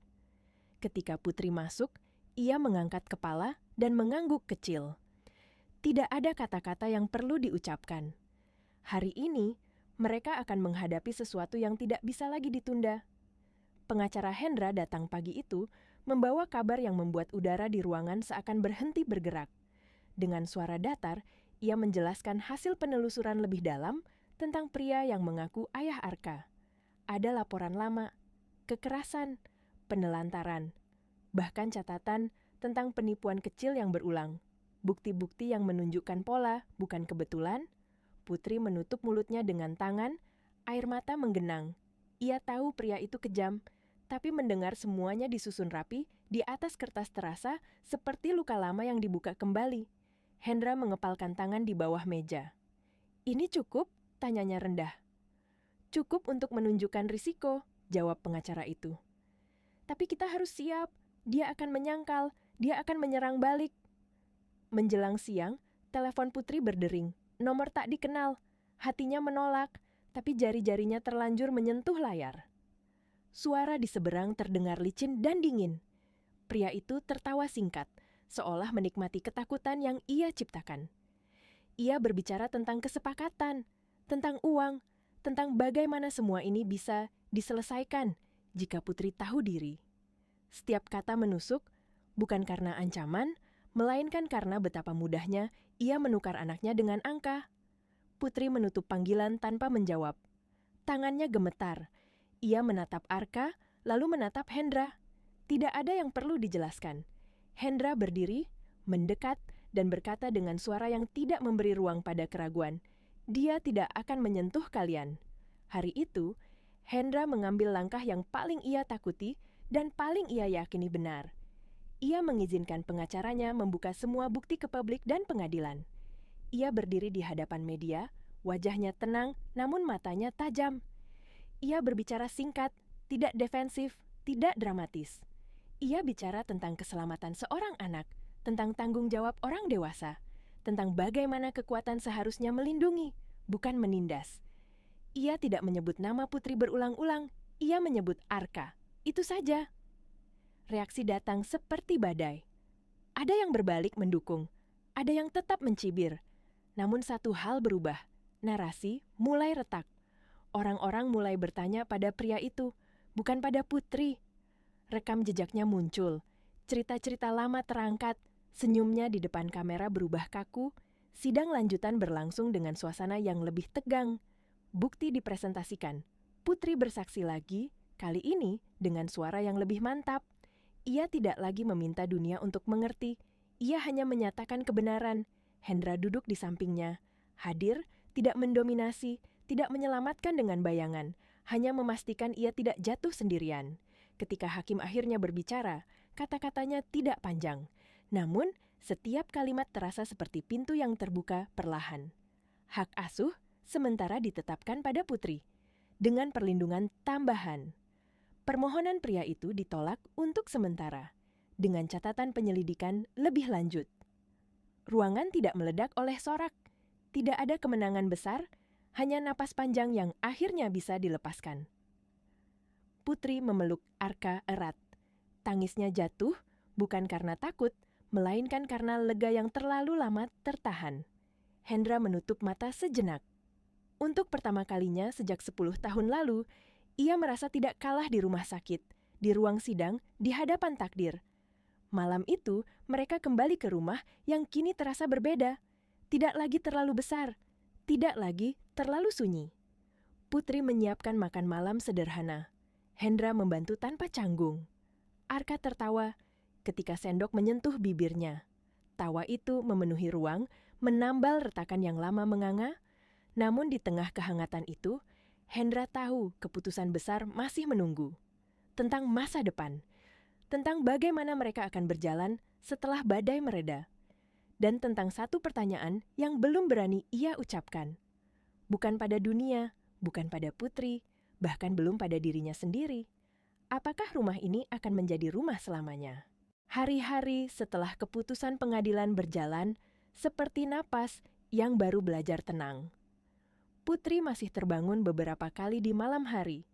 Ketika Putri masuk, ia mengangkat kepala dan mengangguk kecil. Tidak ada kata-kata yang perlu diucapkan. Hari ini, mereka akan menghadapi sesuatu yang tidak bisa lagi ditunda. Pengacara Hendra datang pagi itu, membawa kabar yang membuat udara di ruangan seakan berhenti bergerak. Dengan suara datar, ia menjelaskan hasil penelusuran lebih dalam tentang pria yang mengaku ayah Arka. Ada laporan lama, kekerasan, penelantaran, bahkan catatan tentang penipuan kecil yang berulang. Bukti-bukti yang menunjukkan pola, bukan kebetulan. Putri menutup mulutnya dengan tangan, air mata menggenang. Ia tahu pria itu kejam, tapi mendengar semuanya disusun rapi di atas kertas terasa seperti luka lama yang dibuka kembali. Hendra mengepalkan tangan di bawah meja. "Ini cukup?" tanyanya rendah. "Cukup untuk menunjukkan risiko," jawab pengacara itu. "Tapi kita harus siap. Dia akan menyangkal, dia akan menyerang balik." Menjelang siang, telepon Putri berdering. Nomor tak dikenal. Hatinya menolak, tapi jari-jarinya terlanjur menyentuh layar. Suara di seberang terdengar licin dan dingin. Pria itu tertawa singkat, seolah menikmati ketakutan yang ia ciptakan. Ia berbicara tentang kesepakatan, tentang uang, tentang bagaimana semua ini bisa diselesaikan jika Putri tahu diri. Setiap kata menusuk, bukan karena ancaman, melainkan karena betapa mudahnya ia menukar anaknya dengan angka. Putri menutup panggilan tanpa menjawab. Tangannya gemetar. Ia menatap Arka, lalu menatap Hendra. Tidak ada yang perlu dijelaskan. Hendra berdiri, mendekat, dan berkata dengan suara yang tidak memberi ruang pada keraguan, "Dia tidak akan menyentuh kalian." Hari itu, Hendra mengambil langkah yang paling ia takuti dan paling ia yakini benar. Ia mengizinkan pengacaranya membuka semua bukti ke publik dan pengadilan. Ia berdiri di hadapan media, wajahnya tenang namun matanya tajam. Ia berbicara singkat, tidak defensif, tidak dramatis. Ia bicara tentang keselamatan seorang anak, tentang tanggung jawab orang dewasa, tentang bagaimana kekuatan seharusnya melindungi, bukan menindas. Ia tidak menyebut nama Putri berulang-ulang, ia menyebut Arka. Itu saja. Reaksi datang seperti badai. Ada yang berbalik mendukung, ada yang tetap mencibir. Namun satu hal berubah, narasi mulai retak. Orang-orang mulai bertanya pada pria itu, bukan pada Putri. Rekam jejaknya muncul, cerita-cerita lama terangkat, senyumnya di depan kamera berubah kaku, sidang lanjutan berlangsung dengan suasana yang lebih tegang. Bukti dipresentasikan, Putri bersaksi lagi, kali ini dengan suara yang lebih mantap. Ia tidak lagi meminta dunia untuk mengerti, ia hanya menyatakan kebenaran. Hendra duduk di sampingnya, hadir, tidak mendominasi, tidak menyelamatkan dengan bayangan, hanya memastikan ia tidak jatuh sendirian. Ketika hakim akhirnya berbicara, kata-katanya tidak panjang, namun setiap kalimat terasa seperti pintu yang terbuka perlahan. Hak asuh sementara ditetapkan pada Putri, dengan perlindungan tambahan. Permohonan pria itu ditolak untuk sementara, dengan catatan penyelidikan lebih lanjut. Ruangan tidak meledak oleh sorak, tidak ada kemenangan besar, hanya napas panjang yang akhirnya bisa dilepaskan. Putri memeluk Arka erat. Tangisnya jatuh, bukan karena takut, melainkan karena lega yang terlalu lama tertahan. Hendra menutup mata sejenak. Untuk pertama kalinya sejak 10 tahun lalu, ia merasa tidak kalah di rumah sakit, di ruang sidang, di hadapan takdir. Malam itu, mereka kembali ke rumah yang kini terasa berbeda. Tidak lagi terlalu besar, tidak lagi terlalu sunyi. Putri menyiapkan makan malam sederhana. Hendra membantu tanpa canggung. Arka tertawa ketika sendok menyentuh bibirnya. Tawa itu memenuhi ruang, menambal retakan yang lama menganga. Namun di tengah kehangatan itu, Hendra tahu keputusan besar masih menunggu. Tentang masa depan. Tentang bagaimana mereka akan berjalan setelah badai mereda, dan tentang satu pertanyaan yang belum berani ia ucapkan. Bukan pada dunia, bukan pada Putri, bahkan belum pada dirinya sendiri. Apakah rumah ini akan menjadi rumah selamanya? Hari-hari setelah keputusan pengadilan berjalan seperti napas yang baru belajar tenang. Putri masih terbangun beberapa kali di malam hari,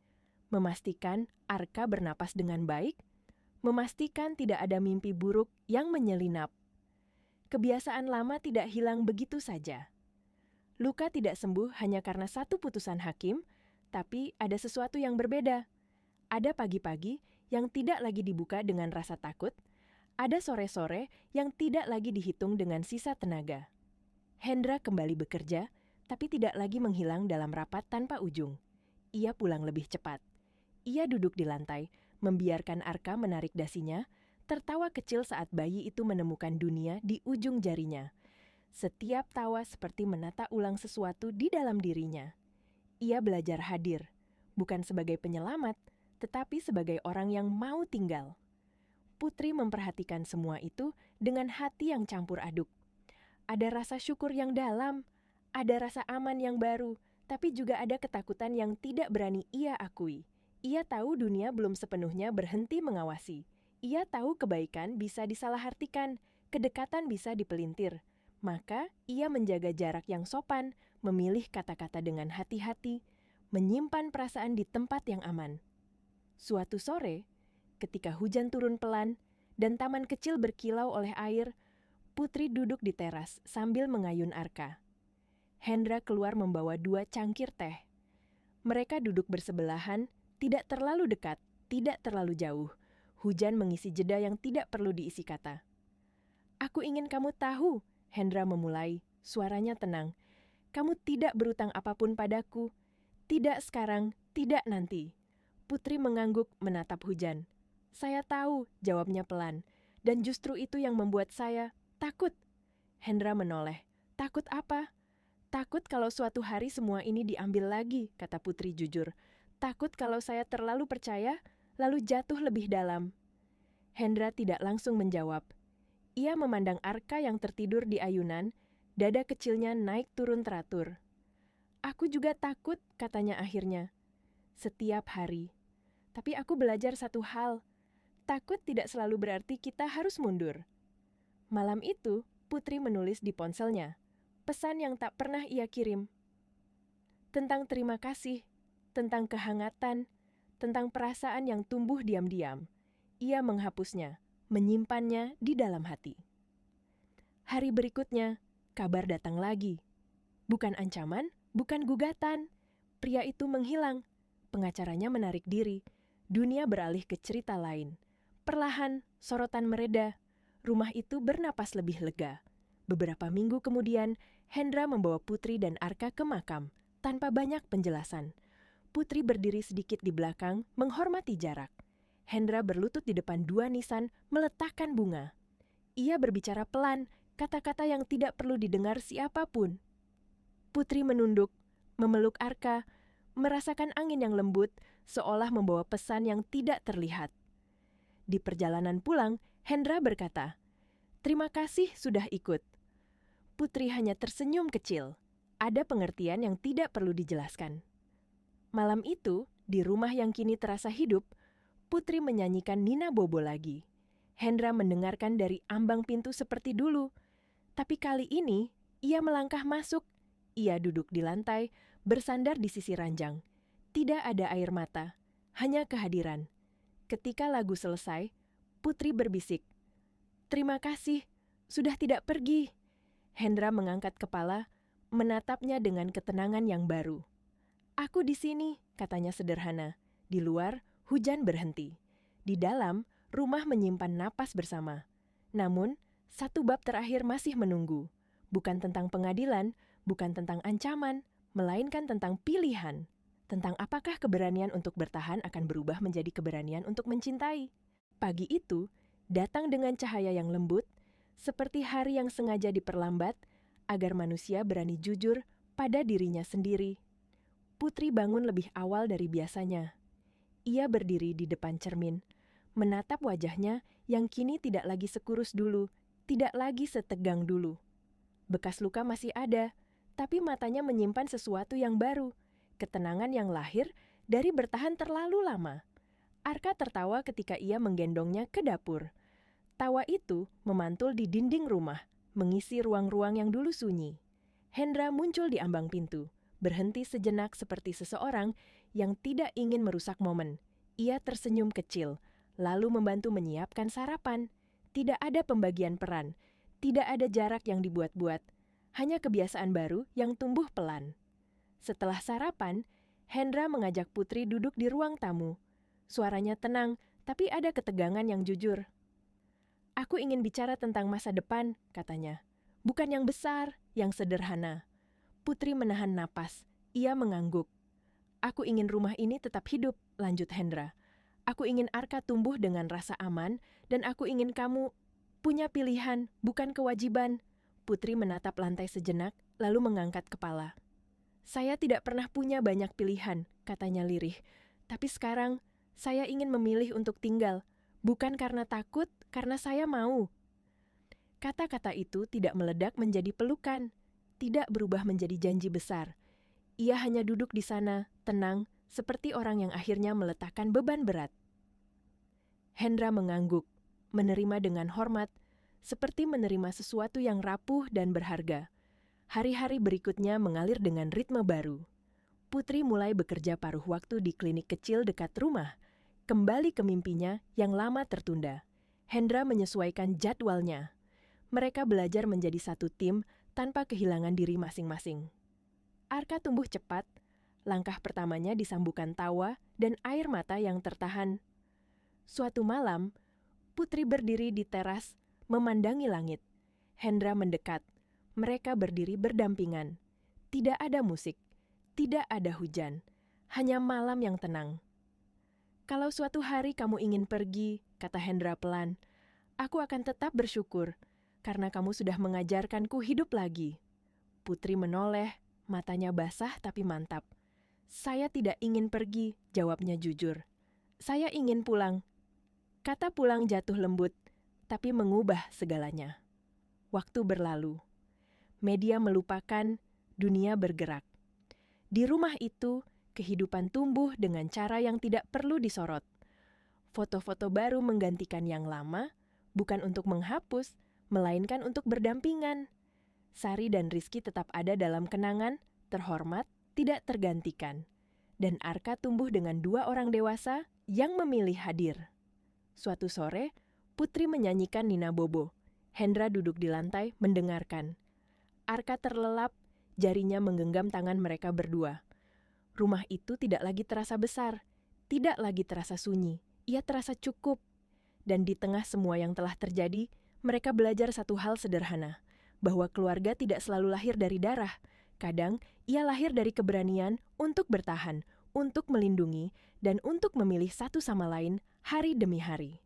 memastikan Arka bernapas dengan baik, memastikan tidak ada mimpi buruk yang menyelinap. Kebiasaan lama tidak hilang begitu saja. Luka tidak sembuh hanya karena satu putusan hakim, tapi ada sesuatu yang berbeda. Ada pagi-pagi yang tidak lagi dibuka dengan rasa takut, ada sore-sore yang tidak lagi dihitung dengan sisa tenaga. Hendra kembali bekerja, tapi tidak lagi menghilang dalam rapat tanpa ujung. Ia pulang lebih cepat. Ia duduk di lantai, membiarkan Arka menarik dasinya, tertawa kecil saat bayi itu menemukan dunia di ujung jarinya. Setiap tawa seperti menata ulang sesuatu di dalam dirinya. Ia belajar hadir, bukan sebagai penyelamat, tetapi sebagai orang yang mau tinggal. Putri memperhatikan semua itu dengan hati yang campur aduk. Ada rasa syukur yang dalam, ada rasa aman yang baru, tapi juga ada ketakutan yang tidak berani ia akui. Ia tahu dunia belum sepenuhnya berhenti mengawasi. Ia tahu kebaikan bisa disalahartikan, kedekatan bisa dipelintir. Maka ia menjaga jarak yang sopan, memilih kata-kata dengan hati-hati, menyimpan perasaan di tempat yang aman. Suatu sore, ketika hujan turun pelan dan taman kecil berkilau oleh air, Putri duduk di teras sambil mengayun Arka. Hendra keluar membawa 2 cangkir teh. Mereka duduk bersebelahan, tidak terlalu dekat, tidak terlalu jauh. Hujan mengisi jeda yang tidak perlu diisi kata. "Aku ingin kamu tahu," Hendra memulai, suaranya tenang. "Kamu tidak berutang apapun padaku. Tidak sekarang, tidak nanti." Putri mengangguk menatap hujan. "Saya tahu," jawabnya pelan. "Dan justru itu yang membuat saya takut." Hendra menoleh. "Takut apa?" "Takut kalau suatu hari semua ini diambil lagi," kata Putri jujur. "Takut kalau saya terlalu percaya, lalu jatuh lebih dalam." Hendra tidak langsung menjawab. Ia memandang Arka yang tertidur di ayunan, dada kecilnya naik turun teratur. "Aku juga takut," katanya akhirnya. "Setiap hari. Tapi aku belajar satu hal. Takut tidak selalu berarti kita harus mundur." Malam itu, Putri menulis di ponselnya pesan yang tak pernah ia kirim. Tentang terima kasih, tentang kehangatan, tentang perasaan yang tumbuh diam-diam. Ia menghapusnya, menyimpannya di dalam hati. Hari berikutnya, kabar datang lagi. Bukan ancaman, bukan gugatan. Pria itu menghilang. Pengacaranya menarik diri. Dunia beralih ke cerita lain. Perlahan, sorotan mereda. Rumah itu bernapas lebih lega. Beberapa minggu kemudian, Hendra membawa Putri dan Arka ke makam, tanpa banyak penjelasan. Putri berdiri sedikit di belakang, menghormati jarak. Hendra berlutut di depan 2 nisan, meletakkan bunga. Ia berbicara pelan, kata-kata yang tidak perlu didengar siapapun. Putri menunduk, memeluk Arka, merasakan angin yang lembut, seolah membawa pesan yang tidak terlihat. Di perjalanan pulang, Hendra berkata, "Terima kasih sudah ikut." Putri hanya tersenyum kecil. Ada pengertian yang tidak perlu dijelaskan. Malam itu, di rumah yang kini terasa hidup, Putri menyanyikan Nina Bobo lagi. Hendra mendengarkan dari ambang pintu seperti dulu. Tapi kali ini, ia melangkah masuk. Ia duduk di lantai, bersandar di sisi ranjang. Tidak ada air mata, hanya kehadiran. Ketika lagu selesai, Putri berbisik, "Terima kasih, sudah tidak pergi." Hendra mengangkat kepala, menatapnya dengan ketenangan yang baru. "Aku di sini," katanya sederhana. Di luar, hujan berhenti. Di dalam, rumah menyimpan napas bersama. Namun, satu bab terakhir masih menunggu. Bukan tentang pengadilan, bukan tentang ancaman, melainkan tentang pilihan. Tentang apakah keberanian untuk bertahan akan berubah menjadi keberanian untuk mencintai. Pagi itu, datang dengan cahaya yang lembut, seperti hari yang sengaja diperlambat, agar manusia berani jujur pada dirinya sendiri. Putri bangun lebih awal dari biasanya. Ia berdiri di depan cermin, menatap wajahnya yang kini tidak lagi sekurus dulu, tidak lagi setegang dulu. Bekas luka masih ada, tapi matanya menyimpan sesuatu yang baru, ketenangan yang lahir dari bertahan terlalu lama. Arka tertawa ketika ia menggendongnya ke dapur. Tawa itu memantul di dinding rumah, mengisi ruang-ruang yang dulu sunyi. Hendra muncul di ambang pintu, berhenti sejenak seperti seseorang yang tidak ingin merusak momen. Ia tersenyum kecil, lalu membantu menyiapkan sarapan. Tidak ada pembagian peran, tidak ada jarak yang dibuat-buat, hanya kebiasaan baru yang tumbuh pelan. Setelah sarapan, Hendra mengajak Putri duduk di ruang tamu. Suaranya tenang, tapi ada ketegangan yang jujur. "Aku ingin bicara tentang masa depan," katanya. "Bukan yang besar, yang sederhana." Putri menahan napas. Ia mengangguk. "Aku ingin rumah ini tetap hidup," lanjut Hendra. "Aku ingin Arka tumbuh dengan rasa aman, dan aku ingin kamu punya pilihan, bukan kewajiban." Putri menatap lantai sejenak, lalu mengangkat kepala. "Saya tidak pernah punya banyak pilihan," katanya lirih. "Tapi sekarang, saya ingin memilih untuk tinggal. Bukan karena takut, karena saya mau." Kata-kata itu tidak meledak menjadi pelukan, tidak berubah menjadi janji besar. Ia hanya duduk di sana, tenang, seperti orang yang akhirnya meletakkan beban berat. Hendra mengangguk, menerima dengan hormat, seperti menerima sesuatu yang rapuh dan berharga. Hari-hari berikutnya mengalir dengan ritme baru. Putri mulai bekerja paruh waktu di klinik kecil dekat rumah, kembali ke mimpinya yang lama tertunda. Hendra menyesuaikan jadwalnya. Mereka belajar menjadi satu tim tanpa kehilangan diri masing-masing. Arka tumbuh cepat, langkah pertamanya disambungkan tawa dan air mata yang tertahan. Suatu malam, Putri berdiri di teras, memandangi langit. Hendra mendekat. Mereka berdiri berdampingan. Tidak ada musik, tidak ada hujan, hanya malam yang tenang. "Kalau suatu hari kamu ingin pergi," kata Hendra pelan, "aku akan tetap bersyukur, karena kamu sudah mengajarkanku hidup lagi." Putri menoleh, matanya basah tapi mantap. "Saya tidak ingin pergi," jawabnya jujur. "Saya ingin pulang." Kata pulang jatuh lembut, tapi mengubah segalanya. Waktu berlalu. Media melupakan, dunia bergerak. Di rumah itu, kehidupan tumbuh dengan cara yang tidak perlu disorot. Foto-foto baru menggantikan yang lama, bukan untuk menghapus, melainkan untuk berdampingan. Sari dan Rizky tetap ada dalam kenangan, terhormat, tidak tergantikan. Dan Arka tumbuh dengan 2 orang dewasa yang memilih hadir. Suatu sore, Putri menyanyikan Nina Bobo. Hendra duduk di lantai mendengarkan. Arka terlelap, jarinya menggenggam tangan mereka berdua. Rumah itu tidak lagi terasa besar, tidak lagi terasa sunyi, ia terasa cukup. Dan di tengah semua yang telah terjadi, mereka belajar satu hal sederhana, bahwa keluarga tidak selalu lahir dari darah. Kadang, ia lahir dari keberanian untuk bertahan, untuk melindungi, dan untuk memilih satu sama lain hari demi hari.